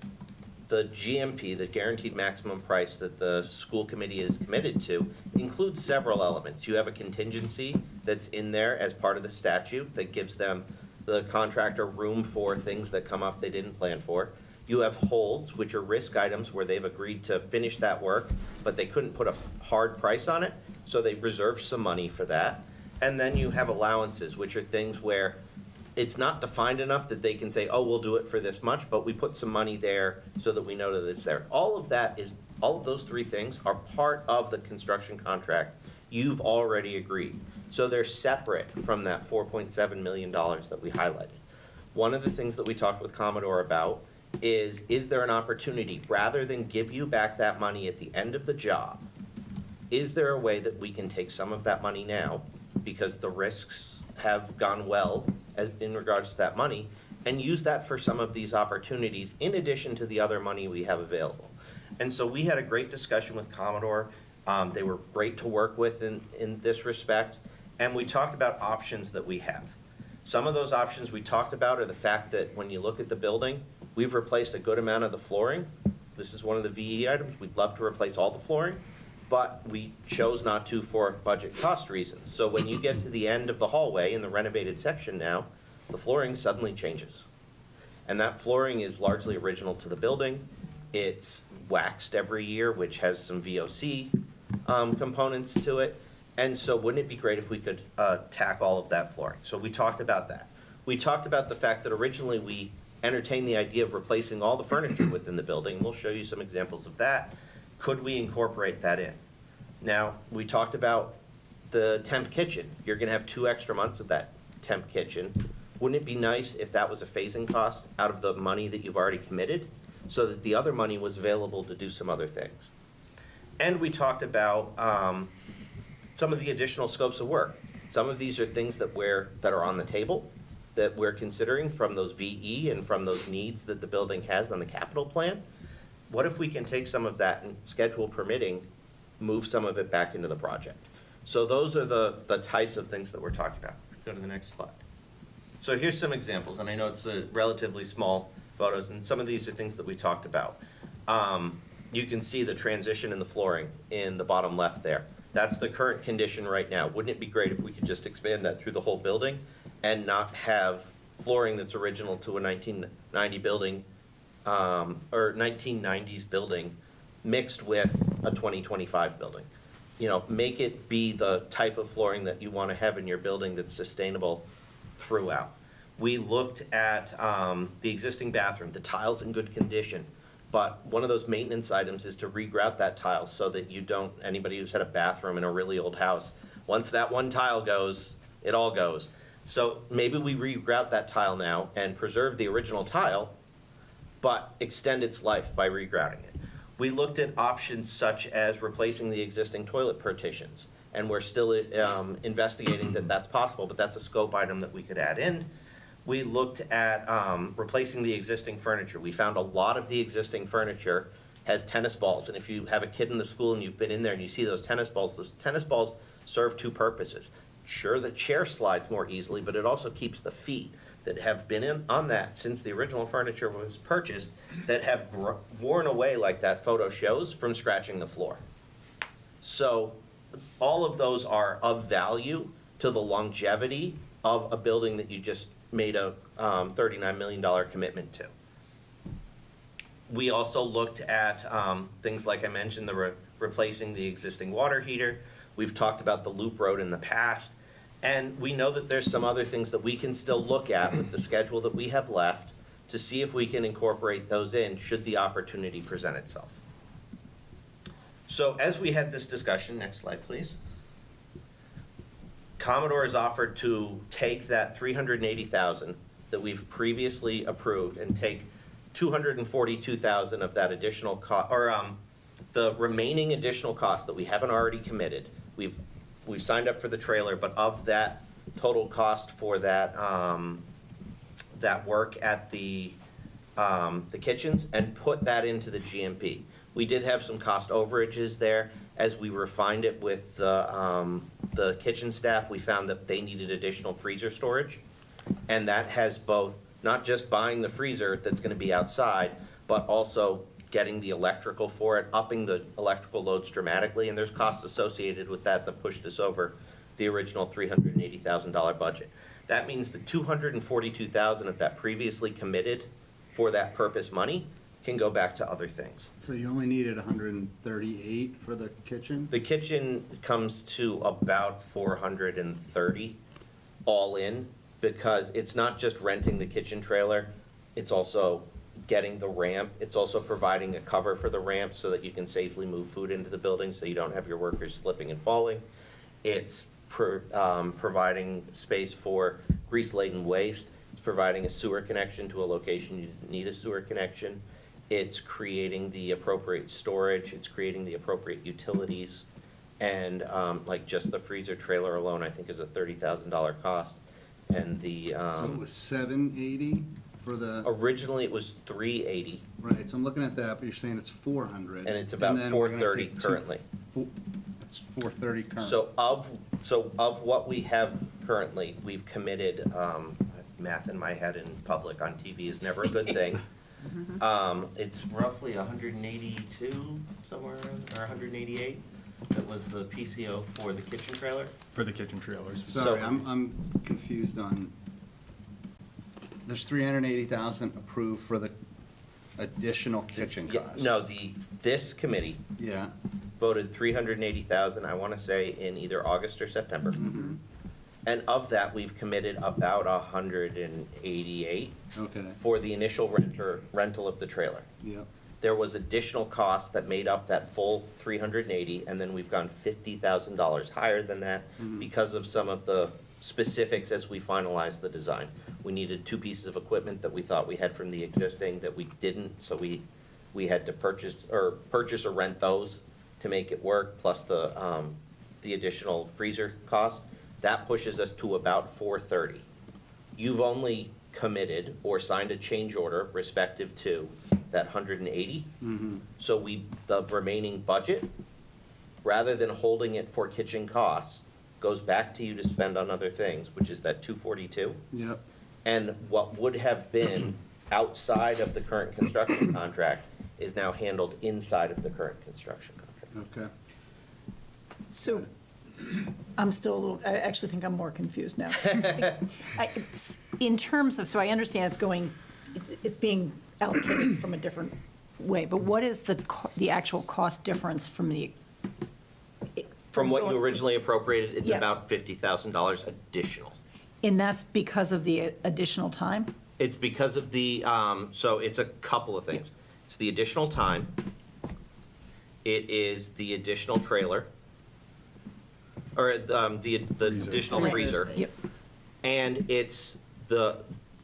the GMP, the guaranteed maximum price that the school committee is committed to, includes several elements. You have a contingency that's in there as part of the statute that gives them, the contractor, room for things that come up they didn't plan for. You have holds, which are risk items where they've agreed to finish that work, but they couldn't put a hard price on it, so they reserved some money for that. And then you have allowances, which are things where it's not defined enough that they can say, oh, we'll do it for this much, but we put some money there so that we know that it's there. All of those 3 things are part of the construction contract you've already agreed. So they're separate from that $4.7 million that we highlighted. One of the things that we talked with Commodore about is there an opportunity, rather than give you back that money at the end of the job, is there a way that we can take some of that money now, because the risks have gone well in regards to that money, and use that for some of these opportunities in addition to the other money we have available? And so we had a great discussion with Commodore. They were great to work with in this respect, and we talked about options that we have. Some of those options we talked about are the fact that when you look at the building, we've replaced a good amount of the flooring. This is one of the VE items. We'd love to replace all the flooring, but we chose not to for budget cost reasons. So when you get to the end of the hallway in the renovated section now, the flooring suddenly changes. And that flooring is largely original to the building. It's waxed every year, which has some VOC components to it. And so wouldn't it be great if we could tack all of that flooring? So we talked about that. We talked about the fact that originally we entertained the idea of replacing all the furniture within the building. We'll show you some examples of that. Could we incorporate that in? Now, we talked about the temp kitchen. You're gonna have 2 extra months of that temp kitchen. Wouldn't it be nice if that was a phasing cost out of the money that you've already committed, so that the other money was available to do some other things? And we talked about some of the additional scopes of work. Some of these are things that are on the table, that we're considering from those VE and from those needs that the building has on the capital plan. What if we can take some of that and, schedule permitting, move some of it back into the project? So those are the types of things that we're talking about. Go to the next slide. So here's some examples, and I know it's a relatively small photos, and some of these are things that we talked about. You can see the transition in the flooring in the bottom left there. That's the current condition right now. Wouldn't it be great if we could just expand that through the whole building and not have flooring that's original to a 1990 building, or 1990s building mixed with a 2025 building? You know, make it be the type of flooring that you want to have in your building that's sustainable throughout. We looked at the existing bathroom, the tile's in good condition, but one of those maintenance items is to regrout that tile so that you don't, anybody who's had a bathroom in a really old house, once that one tile goes, it all goes. So maybe we regrout that tile now and preserve the original tile, but extend its life by regrouting it. We looked at options such as replacing the existing toilet partitions, and we're still investigating that that's possible, but that's a scope item that we could add in. We looked at replacing the existing furniture. We found a lot of the existing furniture has tennis balls, and if you have a kid in the school and you've been in there and you see those tennis balls serve 2 purposes. Sure, the chair slides more easily, but it also keeps the feet that have been on that since the original furniture was purchased, that have worn away like that photo shows, from scratching the floor. So all of those are of value to the longevity of a building that you just made a $39 million commitment to. We also looked at things like I mentioned, replacing the existing water heater. We've talked about the loop road in the past. And we know that there's some other things that we can still look at with the schedule that we have left to see if we can incorporate those in should the opportunity present itself. So as we had this discussion, next slide please. Commodore has offered to take that $380,000 that we've previously approved and take $242,000 of that additional cost, or the remaining additional cost that we haven't already committed. We've signed up for the trailer, but of that total cost for that that work at the kitchens, and put that into the GMP. We did have some cost overages there. As we refined it with the kitchen staff, we found that they needed additional freezer storage, and that has both, not just buying the freezer that's gonna be outside, but also getting the electrical for it, upping the electrical loads dramatically, and there's costs associated with that that pushed us over the original $380,000 budget. That means the $242,000 of that previously committed for that purpose money can go back to other things. So you only needed 138 for the kitchen? The kitchen comes to about 430 all in, because it's not just renting the kitchen trailer, it's also getting the ramp, it's also providing a cover for the ramp so that you can safely move food into the building so you don't have your workers slipping and falling. It's providing space for grease-laden waste. It's providing a sewer connection to a location you need a sewer connection. It's creating the appropriate storage, it's creating the appropriate utilities, and like just the freezer trailer alone, I think is a $30,000 cost. And the So it was 780 for the, originally it was 380, right, so I'm looking at that, but you're saying it's 400. and it's about then we're gonna 430 take currently. It's 430 current. So of what we have currently, we've committed, math in my head in public on TV is never a good thing. It's roughly 182 somewhere, or 188. That was the PCO for the kitchen trailer. For the kitchen trailers. Sorry, I'm confused on, there's 380,000 approved for the additional kitchen Yeah, cost. no, this committee Yeah, voted 380,000, I want to say, in either August or September. And of that, we've committed about 188 Okay, for the initial rental of the trailer. yep. There was additional costs that made up that full 380, and then we've gone $50,000 higher than that because of some of the specifics as we finalized the design. We needed 2 pieces of equipment that we thought we had from the existing that we didn't, so we had to purchase or rent those to make it work, plus the additional freezer cost. That pushes us to about 430. You've only committed or signed a change order respective to that 180. So the remaining budget, rather than holding it for kitchen costs, goes back to you to spend on other things, which is that 242. Yep. And what would have been outside of the current construction contract is now handled inside of the current construction contract. Okay. So I'm still a little, I actually think I'm more confused now. In terms of, so I understand it's being allocated from a different way, but what is the actual cost difference from the? From what you originally appropriated, it's Yeah. about $50,000 additional. And that's because of the additional time? It's because of the, so it's a couple of things. It's the additional time. It is the additional trailer, or the additional freezer. Yep. And it's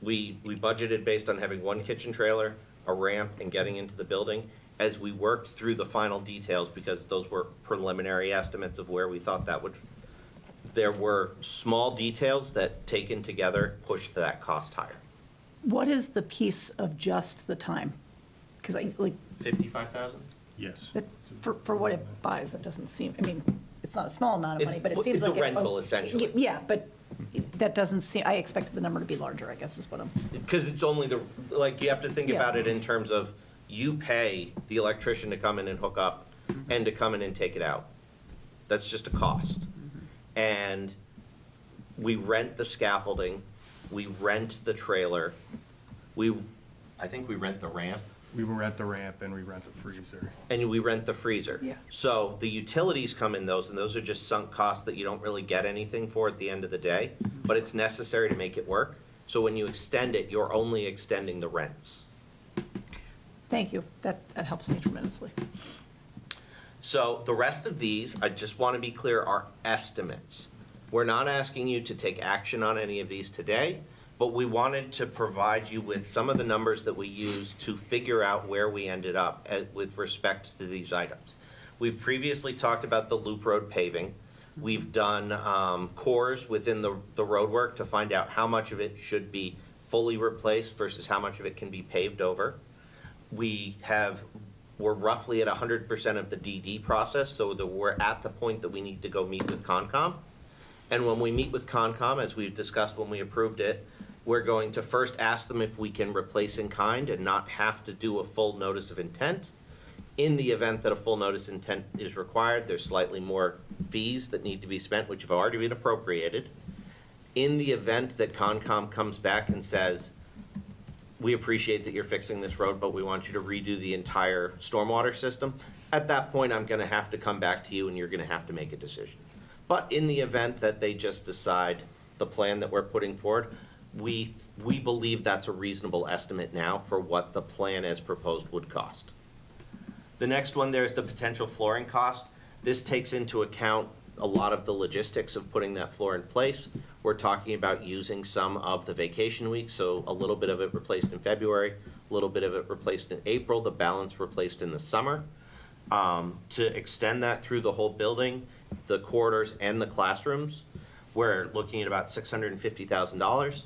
we budgeted based on having 1 kitchen trailer, a ramp, and getting into the building. As we worked through the final details, because those were preliminary estimates of where we thought that would, there were small details that taken together pushed that cost higher. What is the piece of just the time? Because I, like, 55,000? Yes. for what it buys, that doesn't seem, I mean, it's not a small amount of money, but it seems It's a like. rental, essentially. Yeah, but that doesn't seem, I expected the number to be larger, I guess is what I'm. Because it's only like, you have to think Yeah. about it in terms of, you pay the electrician to come in and hook up and to come in and take it out. That's just a cost. And we rent the scaffolding, we rent the trailer, I think we rent the ramp, We rent the ramp and we rent the freezer. and we rent the freezer. Yeah. So the utilities come in those, and those are just sunk costs that you don't really get anything for at the end of the day, but it's necessary to make it work. So when you extend it, you're only extending the rents. Thank you, that helps me tremendously. So the rest of these, I just want to be clear, are estimates. We're not asking you to take action on any of these today, but we wanted to provide you with some of the numbers that we used to figure out where we ended up with respect to these items. We've previously talked about the loop road paving. We've done cores within the roadwork to find out how much of it should be fully replaced versus how much of it can be paved over. We're roughly at 100% of the DD process, so that we're at the point that we need to go meet with Concom. And when we meet with Concom, as we've discussed when we approved it, we're going to first ask them if we can replace in kind and not have to do a full notice of intent. In the event that a full notice intent is required, there's slightly more fees that need to be spent, which have already been appropriated. In the event that Concom comes back and says, we appreciate that you're fixing this road, but we want you to redo the entire stormwater system, at that point, I'm gonna have to come back to you and you're gonna have to make a decision. But in the event that they just decide the plan that we're putting forward, we believe that's a reasonable estimate now for what the plan as proposed would cost. The next one, there's the potential flooring cost. This takes into account a lot of the logistics of putting that floor in place. We're talking about using some of the vacation weeks, so a little bit of it replaced in February, a little bit of it replaced in April, the balance replaced in the summer. To extend that through the whole building, the corridors and the classrooms, we're looking at about $650,000.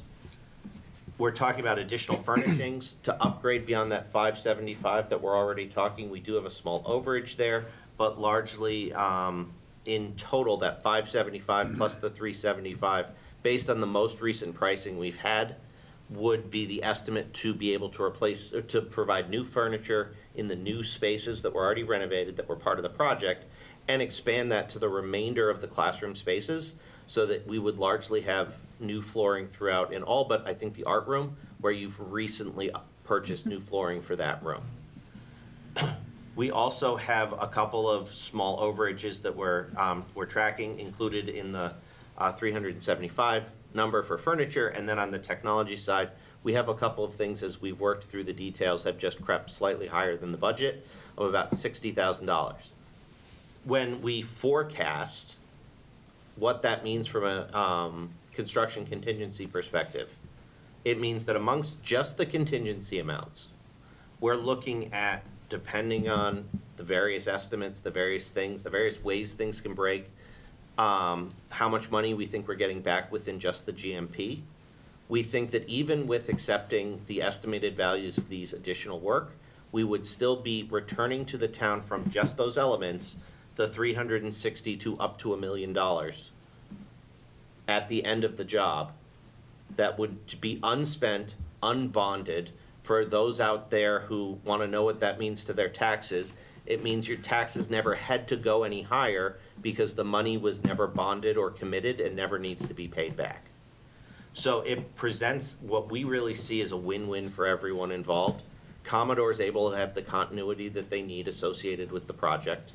We're talking about additional furnishings to upgrade beyond that 575 that we're already talking. We do have a small overage there, but largely in total, that 575 plus the 375, based on the most recent pricing we've had, would be the estimate to be able to replace, or to provide new furniture in the new spaces that were already renovated, that were part of the project, and expand that to the remainder of the classroom spaces, so that we would largely have new flooring throughout in all but, I think, the art room, where you've recently purchased new flooring for that room. We also have a couple of small overages that we're tracking, included in the 375 number for furniture. And then on the technology side, we have a couple of things, as we've worked through the details, have just crept slightly higher than the budget of about $60,000. When we forecast what that means from a construction contingency perspective, it means that amongst just the contingency amounts, we're looking at, depending on the various estimates, the various things, the various ways things can break, how much money we think we're getting back within just the GMP. We think that even with accepting the estimated values of these additional work, we would still be returning to the town from just those elements, the $360 to up to $1 million at the end of the job, that would be unspent, unbonded. For those out there who want to know what that means to their taxes, it means your taxes never had to go any higher because the money was never bonded or committed and never needs to be paid back. So it presents what we really see as a win-win for everyone involved. Commodore is able to have the continuity that they need associated with the project.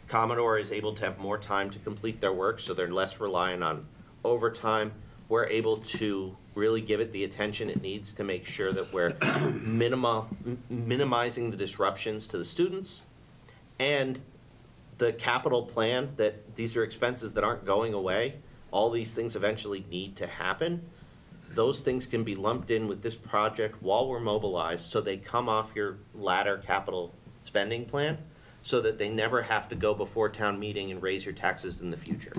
Commodore is able to have more time to complete their work, so they're less reliant on overtime. We're able to really give it the attention it needs to make sure that we're minimizing the disruptions to the students. And the capital plan, that these are expenses that aren't going away. All these things eventually need to happen. Those things can be lumped in with this project while we're mobilized, so they come off your latter capital spending plan, so that they never have to go before town meeting and raise your taxes in the future.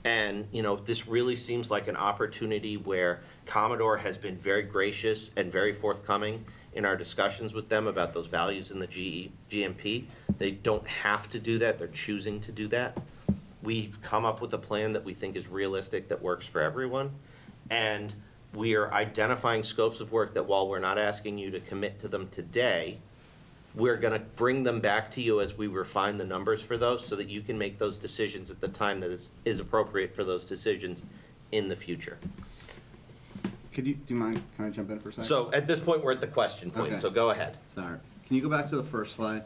And, you know, this really seems like an opportunity where Commodore has been very gracious and very forthcoming in our discussions with them about those values in the GMP. They don't have to do that, they're choosing to do that. We've come up with a plan that we think is realistic, that works for everyone. And we are identifying scopes of work that, while we're not asking you to commit to them today, we're gonna bring them back to you as we refine the numbers for those, so that you can make those decisions at the time that is appropriate for those decisions in the future. Do you mind, can I jump in for a second? So at this point, we're at the question point, Okay. so go ahead. Sorry. Can you go back to the first slide?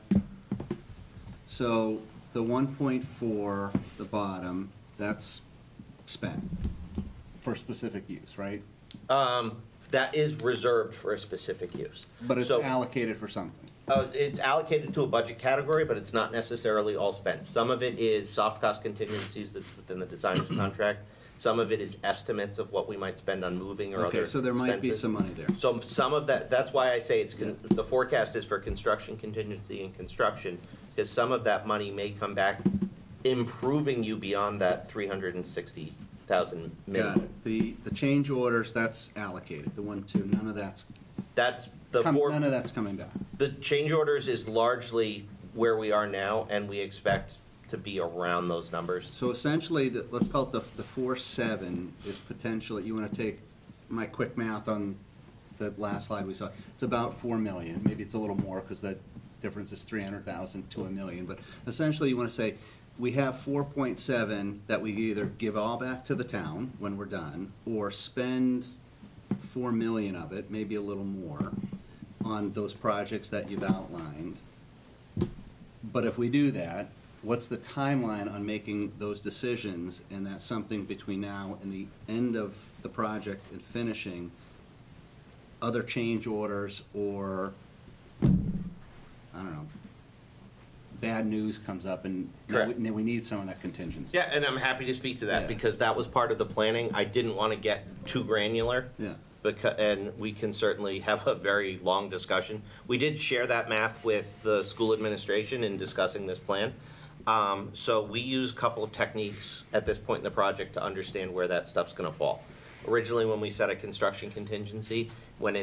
So the 1.4, the bottom, that's spent for specific use, right? That is reserved for a specific use. But it's So- allocated for something. It's allocated to a budget category, but it's not necessarily all spent. Some of it is soft cost contingencies that's within the designer's contract. Some of it is estimates of what we might spend on moving or other Okay, so there might be expenses. some money there. So some of that, that's why I say the forecast is for construction contingency and construction, because some of that money may come back, improving you beyond that 360,000 Got minimum. it. The change orders, that's allocated, the 1, 2, none of that's, That's the four. none of that's coming back. The change orders is largely where we are now, and we expect to be around those numbers. So essentially, let's call it the 4.7 is potentially, you want to take my quick math on the last slide we saw, it's about 4 million. Maybe it's a little more because that difference is 300,000 to $1 million. But essentially, you want to say, we have 4.7 that we either give all back to the town when we're done, or spend 4 million of it, maybe a little more, on those projects that you've outlined. But if we do that, what's the timeline on making those decisions? And that's something between now and the end of the project and finishing, other change orders, or, I don't know, bad news comes up and Correct. we need some of that contingency. Yeah, and I'm happy to speak to that, Yeah. because that was part of the planning. I didn't want to get too granular. Yeah. And we can certainly have a very long discussion. We did share that math with the school administration in discussing this plan. So we use a couple of techniques at this point in the project to understand where that stuff's gonna fall. Originally, when we set a construction contingency, when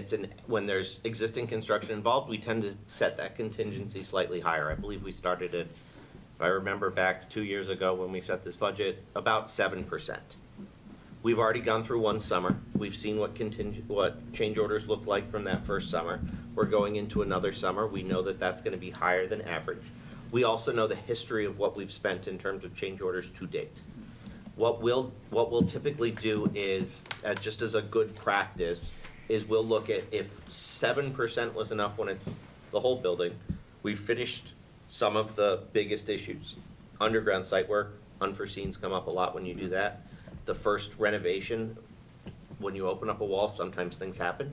there's existing construction involved, we tend to set that contingency slightly higher. I believe we started at, if I remember back 2 years ago when we set this budget, about 7%. We've already gone through one summer. We've seen what change orders look like from that first summer. We're going into another summer. We know that that's gonna be higher than average. We also know the history of what we've spent in terms of change orders to date. What we'll typically do is, just as a good practice, is we'll look at if 7% was enough when it's the whole building. We finished some of the biggest issues. Underground site work, unforeseens come up a lot when you do that. The first renovation, when you open up a wall, sometimes things happen.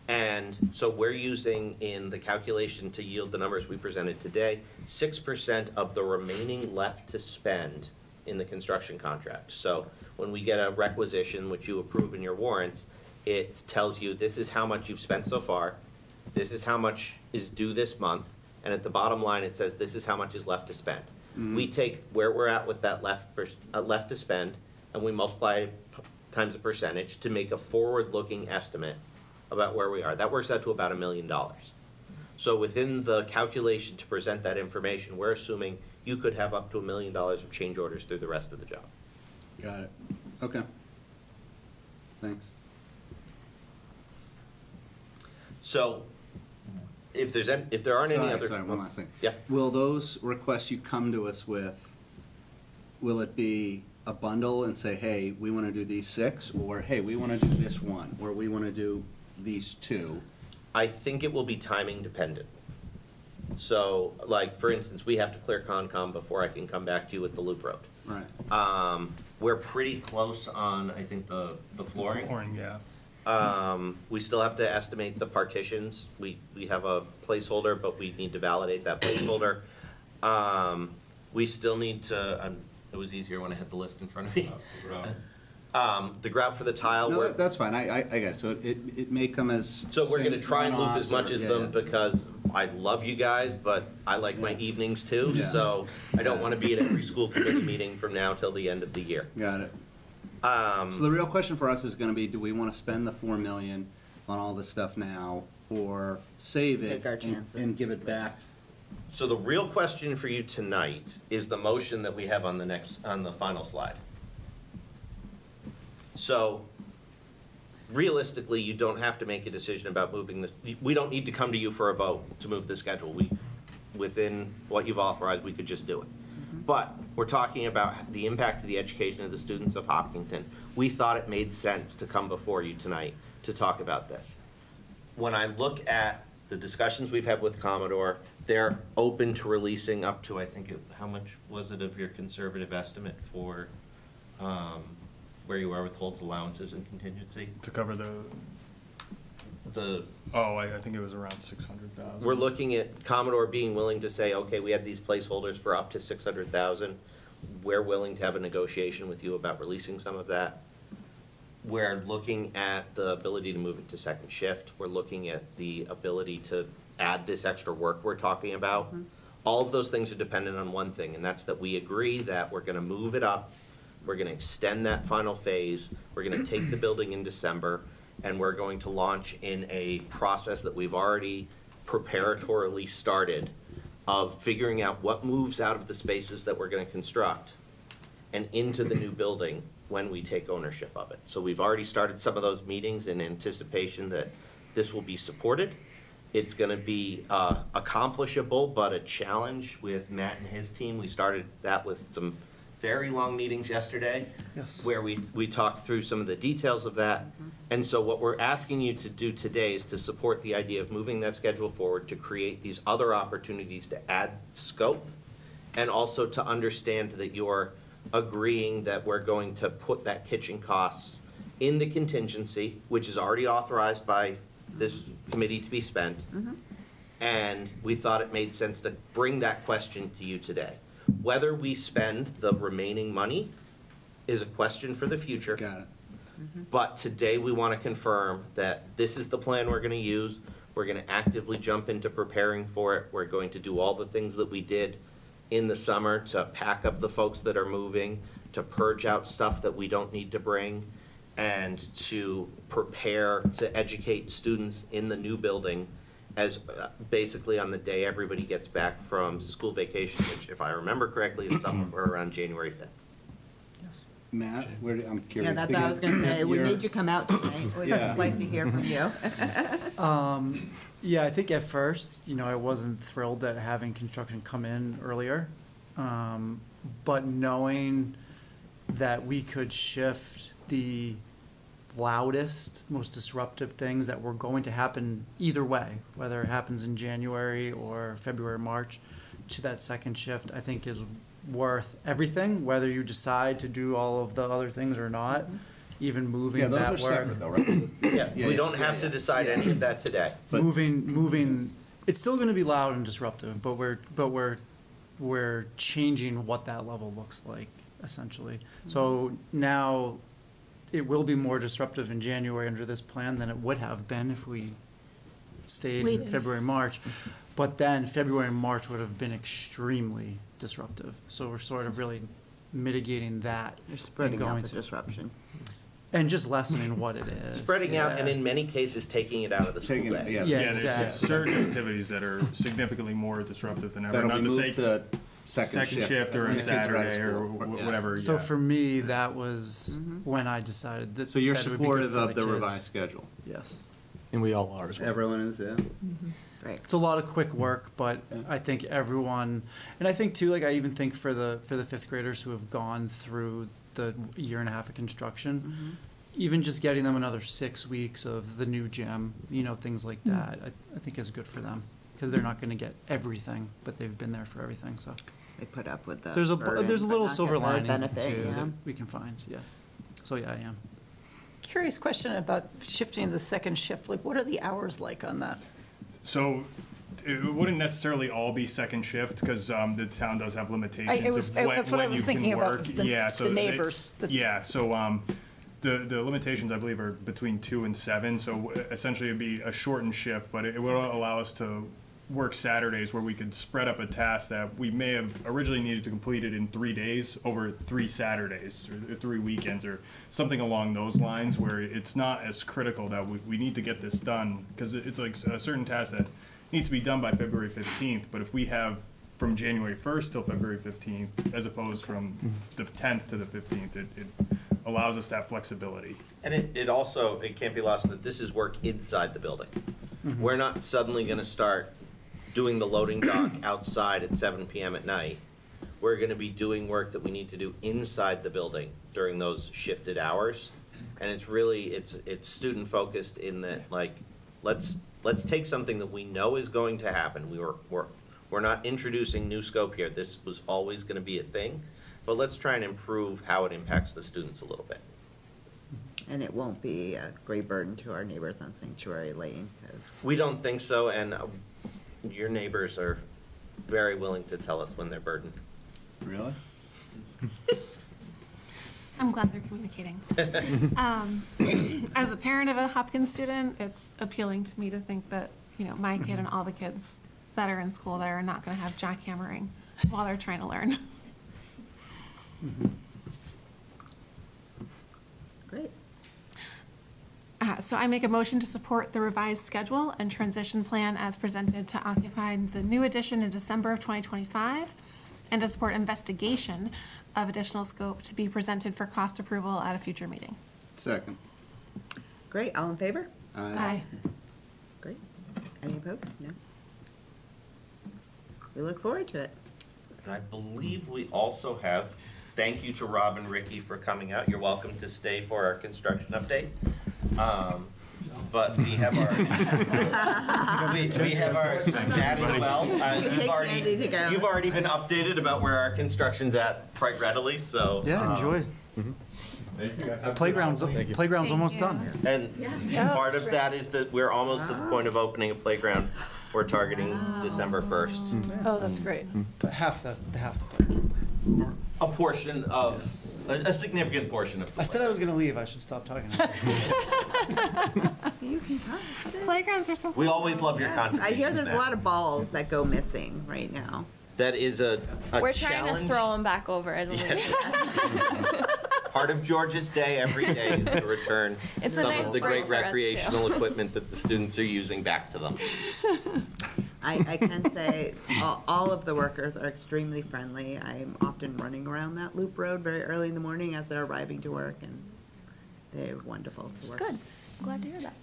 And so we're using in the calculation to yield the numbers we presented today, 6% of the remaining left to spend in the construction contract. So when we get a requisition, which you approve in your warrants, it tells you this is how much you've spent so far, this is how much is due this month, and at the bottom line, it says this is how much is left to spend. We take where we're at with that left to spend, and we multiply times a percentage to make a forward-looking estimate about where we are. That works out to about $1 million. So within the calculation to present that information, we're assuming you could have up to $1 million of change orders through the rest of the job. Got it. Okay. Thanks. So if there aren't any other. Sorry, one last thing. Yeah. Will those requests you come to us with, will it be a bundle and say, hey, we want to do these 6, or hey, we want to do this one, or we want to do these 2? I think it will be timing dependent. So, like, for instance, we have to clear Concom before I can come back to you with the loop road. Right. We're pretty close on, I think, the flooring. Flooring, yeah. We still have to estimate the partitions. We have a placeholder, but we need to validate that placeholder. We still need to, it was easier when I had the list in front of me. The grout for the tile. No, that's fine. I get it. So it may come as. So we're gonna try and loop as one-offs much or- as yeah, them yeah. because I love you guys, but I like my evenings too. Yeah. So I don't wanna be at every school committee meeting from now till the end of the year. Got it. So the real question for us is gonna be, do we want to spend the 4 million on all this stuff now, or save it Take our and chances. give it back? So the real question for you tonight is the motion that we have on the final slide. So realistically, you don't have to make a decision about moving this. We don't need to come to you for a vote to move the schedule. Within what you've authorized, we could just do it. But we're talking about the impact to the education of the students of Hopkinton. We thought it made sense to come before you tonight to talk about this. When I look at the discussions we've had with Commodore, they're open to releasing up to, I think, how much was it of your conservative estimate for where you are with holds, allowances, and contingency? To cover I think it was around 600,000. We're looking at Commodore being willing to say, okay, we have these placeholders for up to 600,000. We're willing to have a negotiation with you about releasing some of that. We're looking at the ability to move it to second shift. We're looking at the ability to add this extra work we're talking about. All of those things are dependent on one thing, and that's that we agree that we're gonna move it up. We're gonna extend that final phase. We're gonna take the building in December, and we're going to launch in a process that we've already preparatorily started of figuring out what moves out of the spaces that we're gonna construct and into the new building when we take ownership of it. So we've already started some of those meetings in anticipation that this will be supported. It's gonna be accomplishable, but a challenge with Matt and his team. We started that with some very long meetings yesterday. Yes. Where we talked through some of the details of that. And so what we're asking you to do today is to support the idea of moving that schedule forward to create these other opportunities to add scope, and also to understand that you're agreeing that we're going to put that kitchen costs in the contingency, which is already authorized by this committee to be spent. And we thought it made sense to bring that question to you today. Whether we spend the remaining money is a question for the future. Got it. But today, we want to confirm that this is the plan we're going to use. We're going to actively jump into preparing for it. We're going to do all the things that we did in the summer to pack up the folks that are moving, to purge out stuff that we don't need to bring, and to prepare to educate students in the new building as basically on the day everybody gets back from school vacation, which, if I remember correctly, is somewhere around January 5th. Matt, I'm curious. Yeah, that's what I was gonna say. We made you come out tonight. We'd Yeah. like to hear from you. Yeah, I think at first, I wasn't thrilled at having construction come in earlier. But knowing that we could shift the loudest, most disruptive things that were going to happen either way, whether it happens in January or February, March, to that second shift, I think is worth everything, whether you decide to do all of the other things or not, even Yeah, moving those that are separate work. though, right? Yeah, we don't have to decide any of that today. Moving, it's still gonna be loud and disruptive, but we're changing what that level looks like, essentially. So now, it will be more disruptive in January under this plan than it would have been if we stayed in Waited. February, March. But then February and March would have been extremely disruptive. So we're sort of really mitigating that. You're and spreading out going the to- disruption. And just lessening what it is. Spreading out, and Yeah. in many cases, taking it out of the school Taking it, day. yeah. Yeah, there's exactly. certain activities that are significantly more disruptive than ever. That'll Not be to moved say to second shift. or when a the kids are out of Saturday or school. Yeah. whatever. So yeah. for me, that was when I decided that. So you're that it would be good supportive for of the kids. revised schedule? Yes. And we all are as well. Everyone is, yeah? Right. It's a lot of quick work, but I think everyone, and I think too, like I even think for the fifth graders who have gone through the year and a half of construction, even just getting them another 6 weeks of the new gym, you know, things like that, I think is good for them. Because they're not gonna get everything, but they've been there for everything, so. They put up with the There's a burden, there's a but little not silver getting the linings benefit, too yeah. that we can find, yeah. So yeah, I am. Curious question about shifting to the second shift. Like, what are the hours like on that? So it wouldn't necessarily all be second shift because the town does have limitations of that's what I when was you can thinking about, work. was the- Yeah, so the they- neighbors, the- Yeah, so the limitations, I believe, are between 2 and 7. So essentially it'd be a shortened shift, but it would allow us to work Saturdays where we could spread up a task that we may have originally needed to complete it in 3 days over 3 Saturdays or 3 weekends or something along those lines where it's not as critical that we need to get this done because it's like a certain task that needs to be done by February 15th. But if we have from January 1st till February 15th, as opposed from the 10th to the 15th, it allows us that flexibility. And it also, it can't be lost that this is work inside the building. We're not suddenly gonna start doing the loading dock outside at 7 PM at night. We're gonna be doing work that we need to do inside the building during those shifted hours. And it's really, it's student focused in that, like, let's take something that we know is going to happen. We're not introducing new scope here. This was always gonna be a thing. But let's try and improve how it impacts the students a little bit. And it won't be a great burden to our neighbors on Sanctuary Lane, because We don't think so, and your neighbors are very willing to tell us when they're burdened. Really? I'm glad they're communicating. As a parent of a Hopkins student, it's appealing to me to think that, you know, my kid and all the kids that are in school that are not going to have jackhammering while they're trying to learn. great. So I make a motion to support the revised schedule and transition plan as presented to occupy the new addition in December of 2025, and to support investigation of additional scope to be presented for cost approval at a future meeting. Second. Great, all in favor? Aye. Great. Any opposed? No? We look forward to it. And I believe we also have, thank you to Rob and Ricky for coming out. You're welcome to stay for our construction update. But we have our, we have our, that as well. You You've take already- Andy to go. You've already been updated about where our construction's at quite readily, so. Yeah, enjoy. Playground's almost you. done. And part of that is that we're almost to the point of opening a playground. We're targeting December 1st. Oh, that's great. But half the. A portion of, a significant portion of the I said I was gonna leave, I should stop talking. You can come. Playgrounds are so fun. We always love your Yes, contribution. I hear there's a lot of balls that go missing right now. That is a We're challenge. trying to throw them back over as Part of George's day every day is to return It's a some nice of the break great for us, too. recreational equipment that the students are using back to them. I can say all of the workers are extremely friendly. I'm often running around that loop road very early in the morning as they're arriving to work, and they're wonderful to work with. Good. Glad to hear that.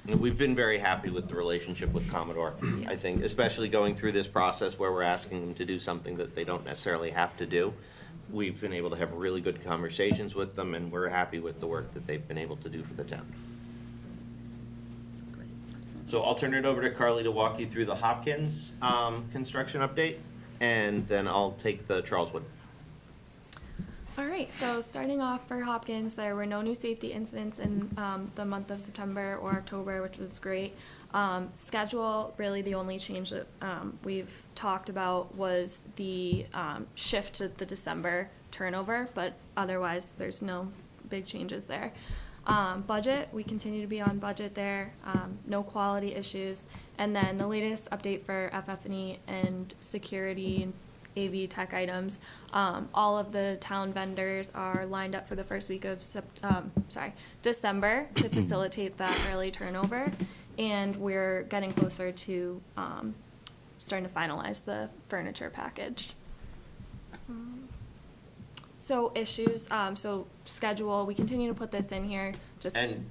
And we've been very happy with the relationship with Commodore. I think, especially going through this process where we're asking them to do something that they don't necessarily have to do. We've been able to have really good conversations with them, and we're happy with the work that they've been able to do for the town. So I'll turn it over to Carly to walk you through the Hopkins construction update, and then I'll take the Charleswood. All right, so starting off for Hopkins, there were no new safety incidents in the month of September or October, which was great. Schedule, really the only change that we've talked about was the shift to the December turnover, but otherwise there's no big changes there. Budget, we continue to be on budget there, no quality issues. And then the latest update for FF&E and security and AV tech items, all of the town vendors are lined up for the first week of December to facilitate that early turnover. And we're getting closer to starting to finalize the furniture package. So issues, so schedule, we continue to put this in here, just. And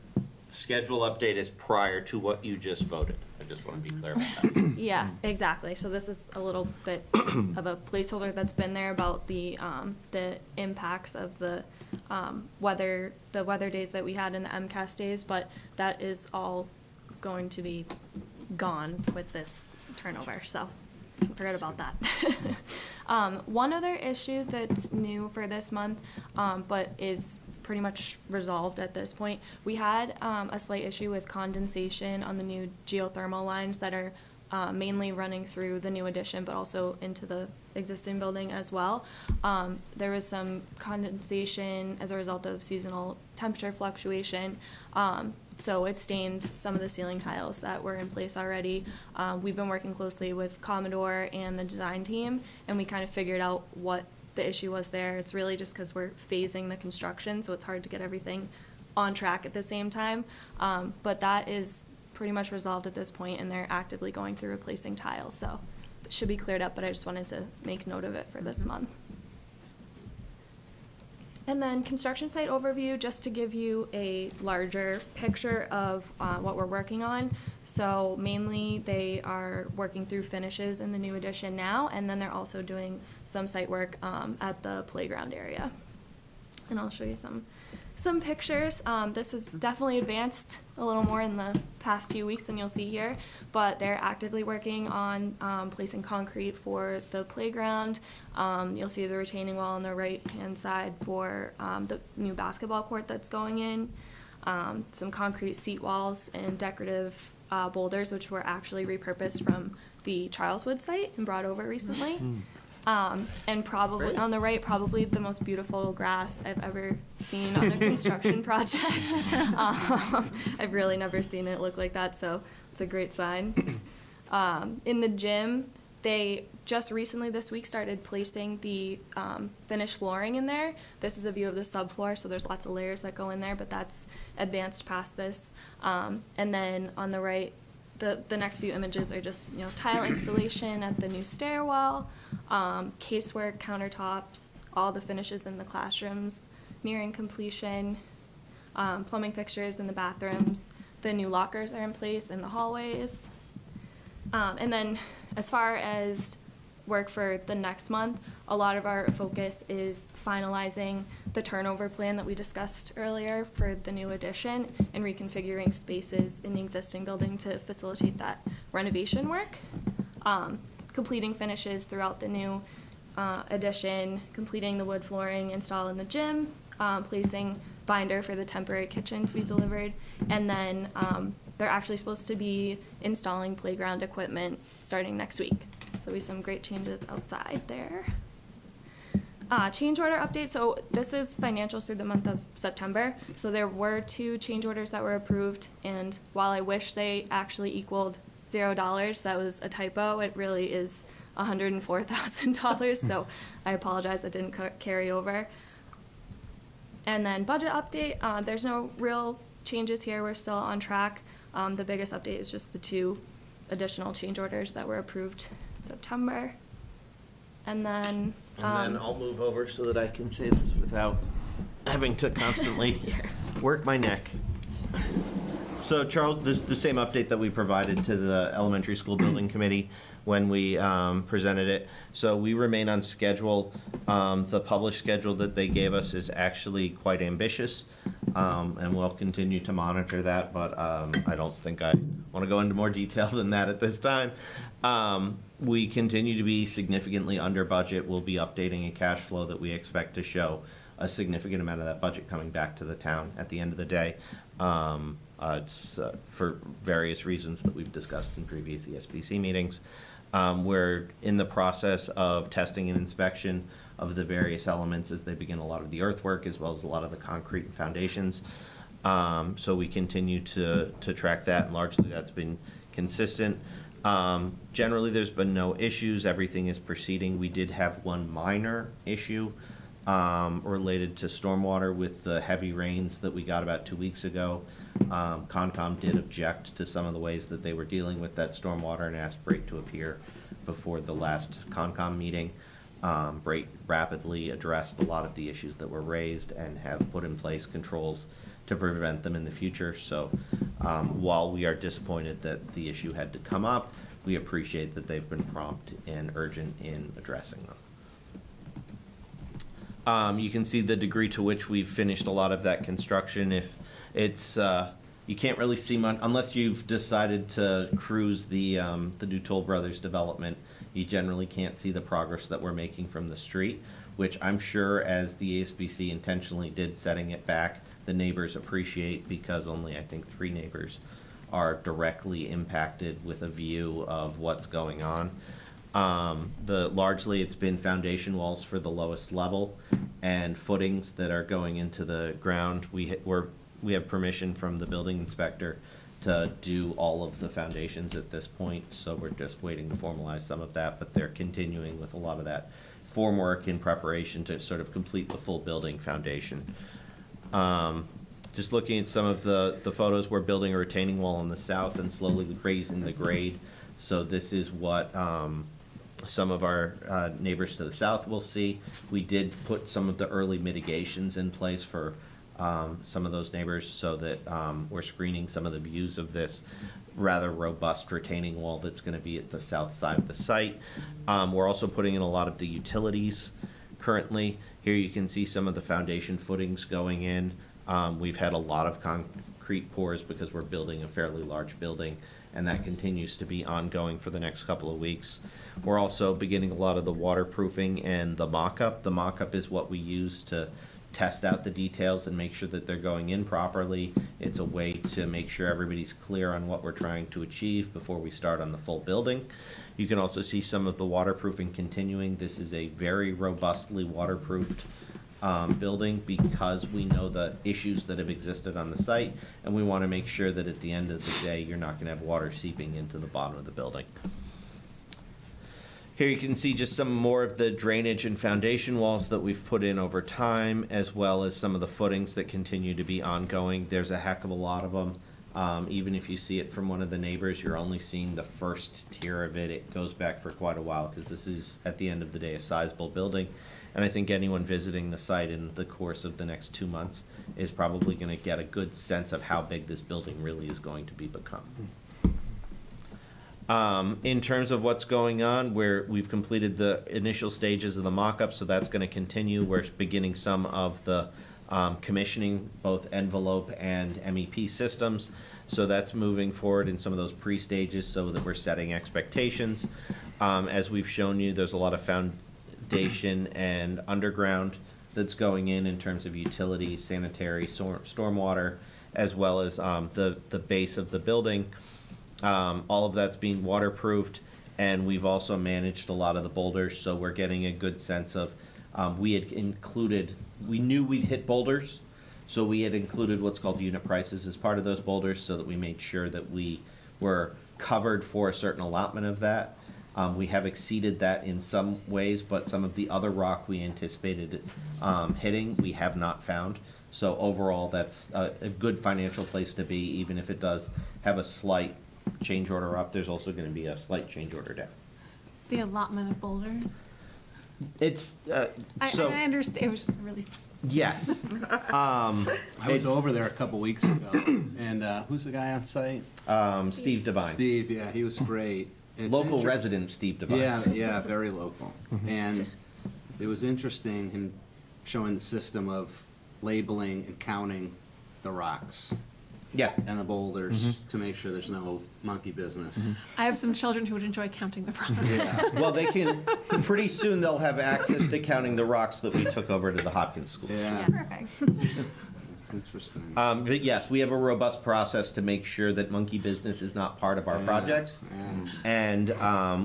schedule update is prior to what you just voted. I just want to be clear about that. Yeah, exactly. So this is a little bit of a placeholder that's been there about the impacts of the weather days that we had in the MCAS days, but that is all going to be gone with this turnover, so forget about that. One other issue that's new for this month, but is pretty much resolved at this point. We had a slight issue with condensation on the new geothermal lines that are mainly running through the new addition, but also into the existing building as well. There was some condensation as a result of seasonal temperature fluctuation. So it stained some of the ceiling tiles that were in place already. We've been working closely with Commodore and the design team, and we kind of figured out what the issue was there. It's really just because we're phasing the construction, so it's hard to get everything on track at the same time. But that is pretty much resolved at this point, and they're actively going through replacing tiles, so it should be cleared up, but I just wanted to make note of it for this month. And then construction site overview, just to give you a larger picture of what we're working on. So mainly they are working through finishes in the new addition now, and then they're also doing some site work at the playground area. And I'll show you some pictures. This is definitely advanced a little more in the past few weeks than you'll see here, but they're actively working on placing concrete for the playground. You'll see the retaining wall on the right-hand side for the new basketball court that's going in. Some concrete seat walls and decorative boulders, which were actually repurposed from the Charleswood site and brought over recently. And probably on the right, probably the most beautiful grass I've ever seen on a construction project. I've really never seen it look like that, so it's a great sign. In the gym, they just recently this week started placing the finished flooring in there. This is a view of the subfloor, so there's lots of layers that go in there, but that's advanced past this. And then on the right, the next few images are just, tile installation at the new stairwell, casework, countertops, all the finishes in the classrooms, nearing completion, plumbing fixtures in the bathrooms, the new lockers are in place in the hallways. And then as far as work for the next month, a lot of our focus is finalizing the turnover plan that we discussed earlier for the new addition and reconfiguring spaces in the existing building to facilitate that renovation work. Completing finishes throughout the new addition, completing the wood flooring install in the gym, placing binder for the temporary kitchen to be delivered, and then they're actually supposed to be installing playground equipment starting next week. So we some great changes outside there. Change order update. So this is financials through the month of September. So there were 2 change orders that were approved, and while I wish they actually equaled $0, that was a typo. It really is $104,000. So I apologize that didn't carry over. And then budget update. There's no real changes here. We're still on track. The biggest update is just the 2 additional change orders that were approved in September. And then I'll move over so that I can say this without having to constantly work my neck. So Charles, this is the same update that we provided to the elementary school building committee when we presented it. So we remain on schedule. The published schedule that they gave us is actually quite ambitious. and we'll continue to monitor that, but I don't think I want to go into more detail than that at this time. We continue to be significantly under budget. We'll be updating a cash flow that we expect to show a significant amount of that budget coming back to the town at the end of the day. It's for various reasons that we've discussed in previous ESBC meetings. We're in the process of testing and inspection of the various elements as they begin a lot of the earthwork as well as a lot of the concrete and foundations. So we continue to track that, and largely that's been consistent. Generally, there's been no issues. Everything is proceeding. We did have one minor issue related to stormwater with the heavy rains that we got about 2 weeks ago. Concom did object to some of the ways that they were dealing with that stormwater and asked Brate to appear before the last Concom meeting. Brate rapidly addressed a lot of the issues that were raised and have put in place controls to prevent them in the future. So while we are disappointed that the issue had to come up, we appreciate that they've been prompt and urgent in addressing them. You can see the degree to which we've finished a lot of that construction. If it's, you can't really see much, unless you've decided to cruise the new Toll Brothers development, you generally can't see the progress that we're making from the street, which I'm sure, as the ASBC intentionally did setting it back, the neighbors appreciate, because only, I think, 3 neighbors are directly impacted with a view of what's going on. Largely it's been foundation walls for the lowest level and footings that are going into the ground. We have permission from the building inspector to do all of the foundations at this point, so we're just waiting to formalize some of that, but they're continuing with a lot of that formwork in preparation to sort of complete the full building foundation. Just looking at some of the photos, we're building a retaining wall on the south and slowly raising the grade. So this is what some of our neighbors to the south will see. We did put some of the early mitigations in place for some of those neighbors, so that we're screening some of the views of this rather robust retaining wall that's going to be at the south side of the site. We're also putting in a lot of the utilities currently. Here you can see some of the foundation footings going in. We've had a lot of concrete pours because we're building a fairly large building, and that continues to be ongoing for the next couple of weeks. We're also beginning a lot of the waterproofing and the mock-up. The mock-up is what we use to test out the details and make sure that they're going in properly. It's a way to make sure everybody's clear on what we're trying to achieve before we start on the full building. You can also see some of the waterproofing continuing. This is a very robustly waterproofed building, because we know the issues that have existed on the site, and we want to make sure that at the end of the day, you're not going to have water seeping into the bottom of the building. Here you can see just some more of the drainage and foundation walls that we've put in over time, as well as some of the footings that continue to be ongoing. There's a heck of a lot of them. Even if you see it from one of the neighbors, you're only seeing the first tier of it. It goes back for quite a while, because this is, at the end of the day, a sizable building. And I think anyone visiting the site in the course of the next 2 months is probably going to get a good sense of how big this building really is going to become. In terms of what's going on, we've completed the initial stages of the mock-up, so that's going to continue. We're beginning some of the commissioning, both envelope and MEP systems. So that's moving forward in some of those pre-stages so that we're setting expectations. As we've shown you, there's a lot of foundation and underground that's going in terms of utilities, sanitary, stormwater, as well as the base of the building. All of that's being waterproofed, and we've also managed a lot of the boulders, so we're getting a good sense of, we knew we'd hit boulders, so we had included what's called unit prices as part of those boulders, so that we made sure that we were covered for a certain allotment of that. We have exceeded that in some ways, but some of the other rock we anticipated hitting, we have not found. So overall, that's a good financial place to be, even if it does have a slight change order up. There's also going to be a slight change order down. The allotment of boulders. It's I understand. It was just really. Yes. I was over there a couple weeks ago, and who's the guy on site? Steve Devine. Steve, yeah, he was great. It's Local resident Steve Devine. Yeah, very local. And it was interesting in showing the system of labeling and counting the rocks Yeah. and the boulders to make sure there's no monkey business. I have some children who would enjoy counting the rocks. Yeah. Well, they can, pretty soon they'll have access to counting the rocks that we took over to the Hopkins School. Yeah, Perfect. that's interesting. But yes, we have a robust process to make sure that monkey business is not part of our projects. And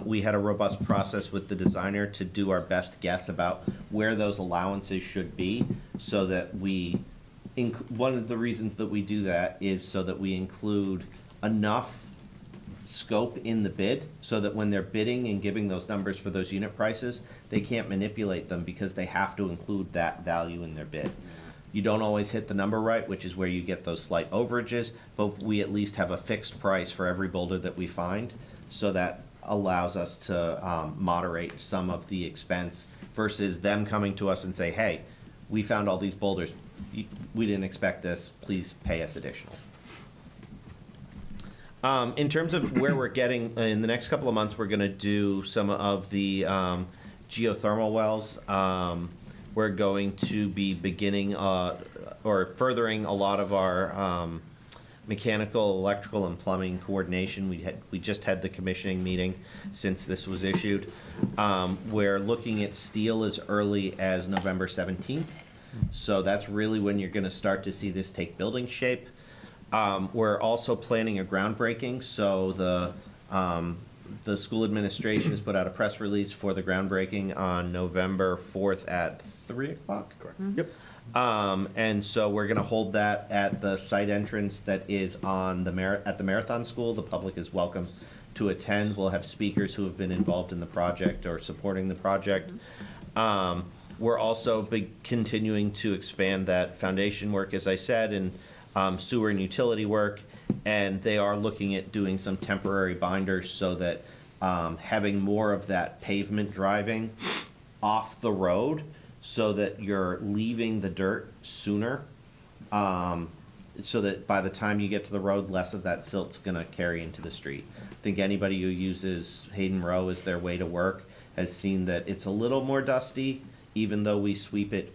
we had a robust process with the designer to do our best guess about where those allowances should be, so that we, one of the reasons that we do that is so that we include enough scope in the bid, so that when they're bidding and giving those numbers for those unit prices, they can't manipulate them because they have to include that value in their bid. You don't always hit the number right, which is where you get those slight overages, but we at least have a fixed price for every boulder that we find, so that allows us to moderate some of the expense versus them coming to us and say, hey, we found all these boulders, we didn't expect this, please pay us additional. In terms of where we're getting, in the next couple of months, we're gonna do some of the geothermal wells. We're going to be beginning or furthering a lot of our mechanical, electrical, and plumbing coordination. We just had the commissioning meeting since this was issued. We're looking at steel as early as November 17th. So that's really when you're gonna start to see this take building shape. We're also planning a groundbreaking, so the school administration has put out a press release for the groundbreaking on November 4th at 3 o'clock? Correct. Yep. And so we're gonna hold that at the site entrance that is on at the Marathon School. The public is welcome to attend. We'll have speakers who have been involved in the project or supporting the project. We're also continuing to expand that foundation work, as I said, and sewer and utility work, and they are looking at doing some temporary binders so that having more of that pavement driving off the road, so that you're leaving the dirt sooner, so that by the time you get to the road, less of that silt's gonna carry into the street. I think anybody who uses Hayden Row as their way to work has seen that it's a little more dusty, even though we sweep it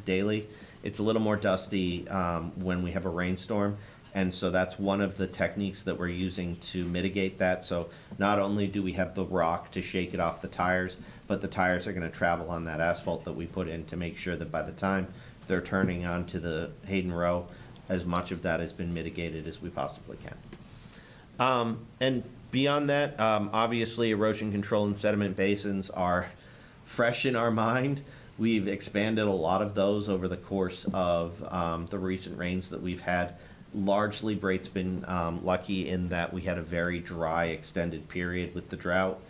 daily. It's a little more dusty when we have a rainstorm, and so that's one of the techniques that we're using to mitigate that. So not only do we have the rock to shake it off the tires, but the tires are going to travel on that asphalt that we put in to make sure that by the time they're turning onto the Hayden Row, as much of that has been mitigated as we possibly can. And beyond that, obviously erosion control and sediment basins are fresh in our mind. We've expanded a lot of those over the course of the recent rains that we've had. Largely, Brait's been lucky in that we had a very dry, extended period with the drought.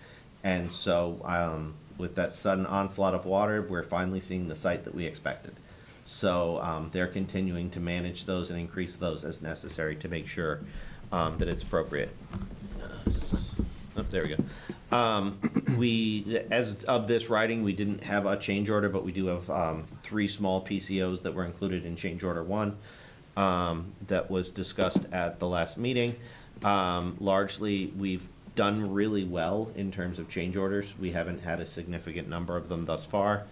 And so with that sudden onslaught of water, we're finally seeing the site that we expected. So they're continuing to manage those and increase those as necessary to make sure that it's appropriate. Oh, there we go. As of this writing, we didn't have a change order, but we do have 3 small PCOs that were included in change order 1 that was discussed at the last meeting. Largely, we've done really well in terms of change orders. We haven't had a significant number of them thus far.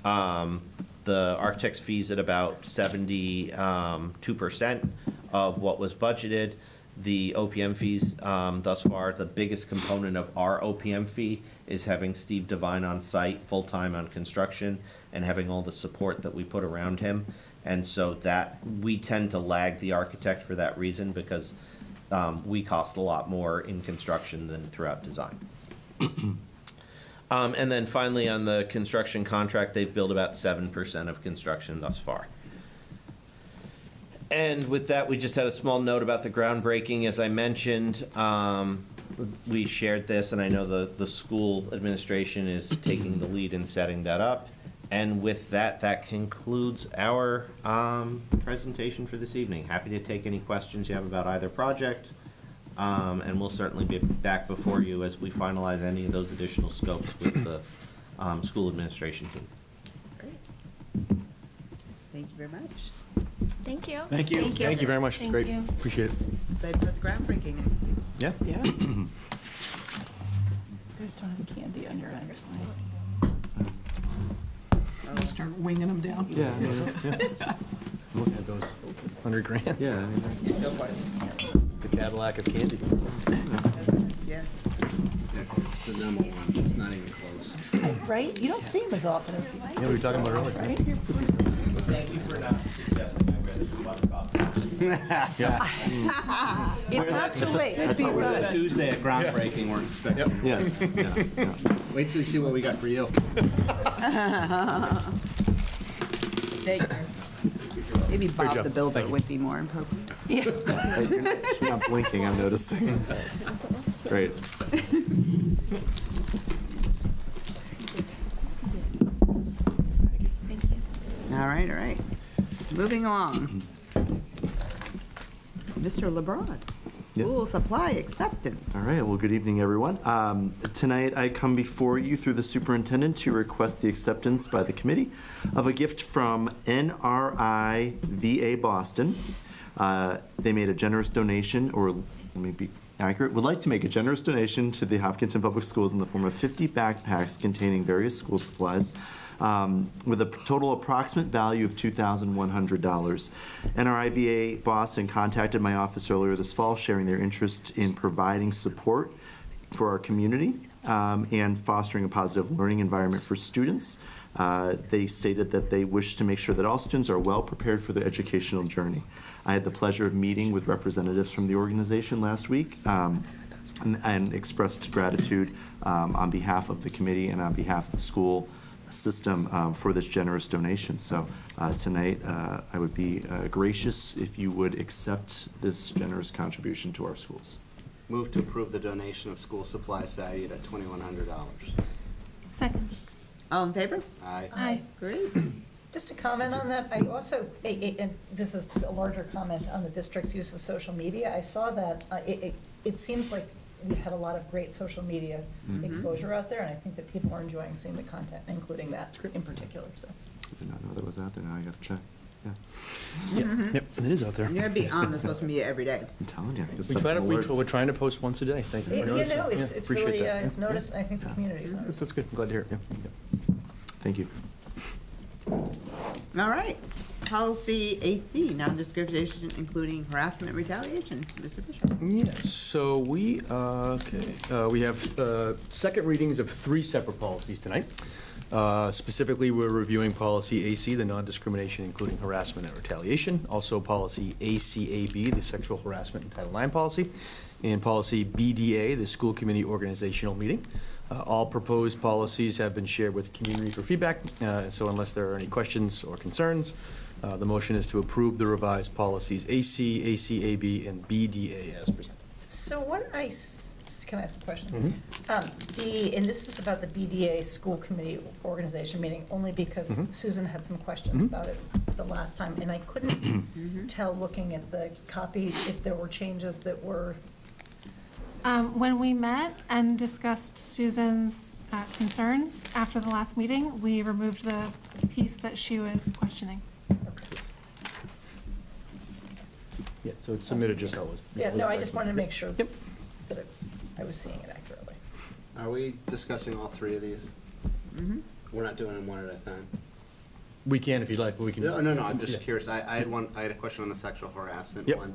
The architect's fees at about 72% of what was budgeted. The OPM fees thus far, the biggest component of our OPM fee is having Steve Devine on site full-time on construction and having all the support that we put around him. And so that we tend to lag the architect for that reason, because we cost a lot more in construction than throughout design. And then finally, on the construction contract, they've billed about 7% of construction thus far. And with that, we just had a small note about the groundbreaking. As I mentioned, we shared this, and I know the school administration is taking the lead in setting that up. And with that, that concludes our presentation for this evening. Happy to take any questions you have about either project, and we'll certainly be back before you as we finalize any of those additional scopes with the school administration team. Great. Thank you very much. Thank you. Thank you. Thank you very much. Thank Great. you. Appreciate it. Excited for the groundbreaking next week. Yeah. Yeah. You guys don't have candy on your end. Start winging them down. Yeah. Looking at those 100 grand. Yeah, I mean, The Cadillac of candy. Yes. it's the number one, it's not even close. Right? You don't see them as often as. Yeah, we were talking about earlier. Right? Thank you for not suggesting I wear this button top. It's not too late. Tuesday at groundbreaking, we're expecting. Yes. Wait till you see what we got for you. Maybe Bob job. the Builder Thank you. would be more appropriate. Yeah. You're not blinking, I'm noticing. Great. All right. Moving along. Mr. LeBron, school supply acceptance. All right, well, good evening, everyone. Tonight, I come before you through the superintendent to request the acceptance by the committee of a gift from NRI VA Boston. They made a generous donation, or let me be accurate, would like to make a generous donation to the Hopkinton Public Schools in the form of 50 backpacks containing various school supplies, with a total approximate value of $2,100. NRIVA Boston contacted my office earlier this fall, sharing their interest in providing support for our community and fostering a positive learning environment for students. They stated that they wish to make sure that all students are well prepared for their educational journey. I had the pleasure of meeting with representatives from the organization last week and expressed gratitude on behalf of the committee and on behalf of the school system for this generous donation. So tonight, I would be gracious if you would accept this generous contribution to our schools. Move to approve the donation of school supplies valued at $2,100. Second. All in favor? Aye. Aye. Great. Just to comment on that, I also, and this is a larger comment on the district's use of social media, I saw that it seems like we've had a lot of great social media exposure out there, and I think that people are enjoying seeing the content, including that in particular, so. I did not know that was out there. Now I got to check. Yeah, Yep, it is out there. You're gonna be on the social media every day. I'm telling you. We're trying to post once a day. Thank you for You noticing. know, Yeah, it's appreciate really, that. it's Yeah, noticed, and I think the community's yeah. noticed. That's good. I'm glad to hear it. Yeah. Thank you. All right. Policy AC, non-discrimination, including harassment and retaliation. Mr. Bishop. Yes, so we have second readings of 3 separate policies tonight. Specifically, we're reviewing policy AC, the non-discrimination including harassment and retaliation, also policy ACAB, the sexual harassment and Title IX policy, and policy BDA, the school committee organizational meeting. All proposed policies have been shared with the community for feedback, so unless there are any questions or concerns, the motion is to approve the revised policies AC, ACAB, and BDA as presented. So what can I ask a question? And this is about the BDA school committee organization meeting, only because Susan had some questions about it the last time, and I couldn't tell, looking at the copy, if there were changes that were. When we met and discussed Susan's concerns after the last meeting, we removed the piece that she was questioning. Yeah, so it's submitted just how it was. Yeah, no, I just wanted to make sure Yep. that I was seeing it accurately. Are we discussing all 3 of these? We're not doing them one at a time? We can if you'd like, but we can. No, I'm just Yeah. curious. I had a question on the sexual harassment Yep. one.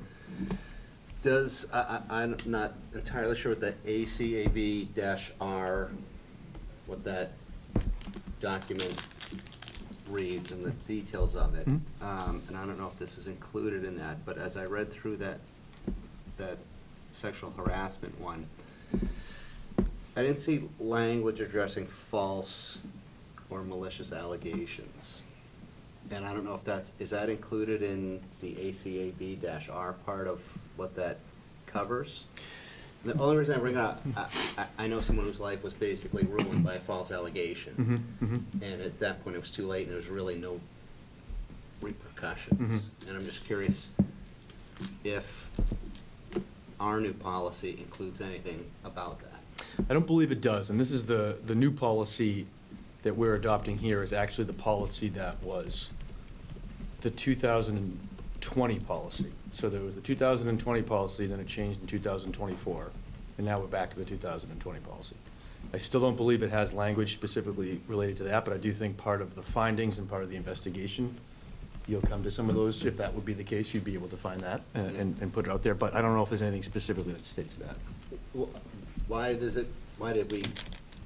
Does, I'm not entirely sure what the ACAB-R, what that document reads and the details of it. And I don't know if this is included in that, but as I read through that sexual harassment one, I didn't see language addressing false or malicious allegations. And I don't know if is that included in the ACAB-R part of what that covers? The only reason I bring it up, I know someone whose life was basically ruined by a false allegation. And at that point, it was too late, and there was really no repercussions. And I'm just curious if our new policy includes anything about that. I don't believe it does, and this is the new policy that we're adopting here is actually the policy that was the 2020 policy. So there was the 2020 policy, then it changed in 2024, and now we're back to the 2020 policy. I still don't believe it has language specifically related to that, but I do think part of the findings and part of the investigation you'll come to some of those. If that would be the case, you'd be able to find that and put it out there. But I don't know if there's anything specifically that states that. Why did we,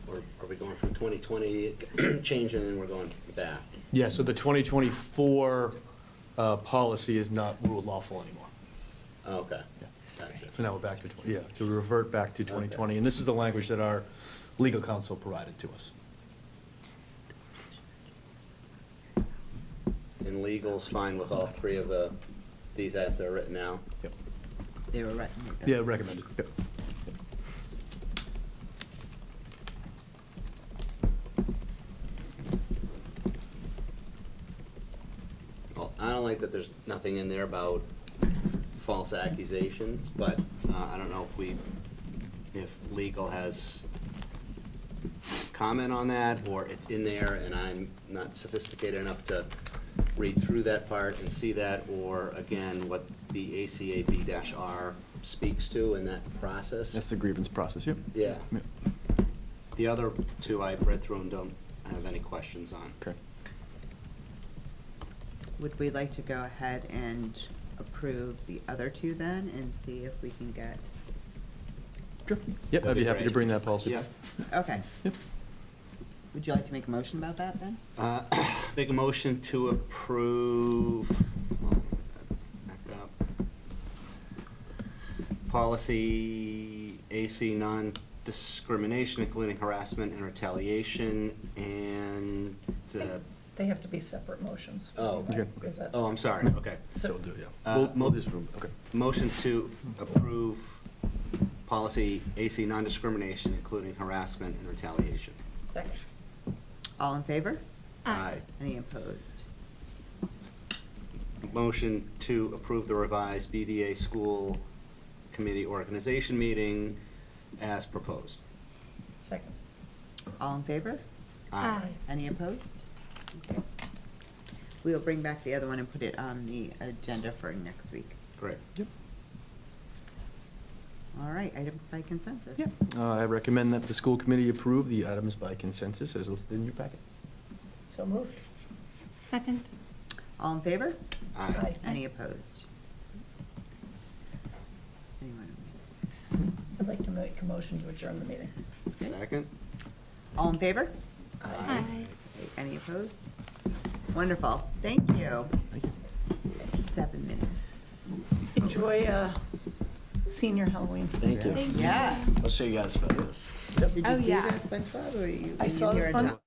or are we going from 2020 changing and we're going back? Yeah, so the 2024 policy is not ruled lawful anymore. Oh, okay. Yeah. Gotcha. So now we're back to revert back to 2020. And this is the language that our legal counsel provided to us. And legal's fine with all three of these as they're written now? Yep. They were right. Yeah, recommended. Yep. Well, I don't like that there's nothing in there about false accusations, but I don't know if legal has comment on that, or it's in there and I'm not sophisticated enough to read through that part and see that, or again, what the ACAB-R speaks to in that process. That's the grievance process, yep. Yeah. Yep. The other two I've read through and don't have any questions on. Okay. Would we like to go ahead and approve the other two then and see if we can get, Sure. Yep, I'd be happy to bring that policy. Yes. okay. Yep. Would you like to make a motion about that then? Make a motion to approve, well, back up. Policy AC non-discrimination, including harassment and retaliation, and, They have to be separate motions. Oh, okay. Is that- oh, I'm sorry, okay. So we'll do it, yeah. Uh, We'll just, okay. Motion to approve policy AC non-discrimination, including harassment and retaliation. Second. All in favor? Aye. Any opposed? Motion to approve the revised BDA school committee organization meeting as proposed. Second. All in favor? Aye. Any opposed? Okay. We'll bring back the other one and put it on the agenda for next week. Great. Yep. All right, items by consensus. Yep. I recommend that the school committee approve the items by consensus as listed in your packet. So moved. Second. All in favor? Aye. Any opposed? Anyone? I'd like to make a motion to adjourn the meeting. Second? All in favor? Aye. Any opposed? Wonderful, thank you. Thank you. 7 minutes. Enjoy senior Halloween. Thank you. Yes. I'll show you guys photos. Did you Oh, see yeah. that SpongeBob or you? I saw were you the here in SpongeBob. town?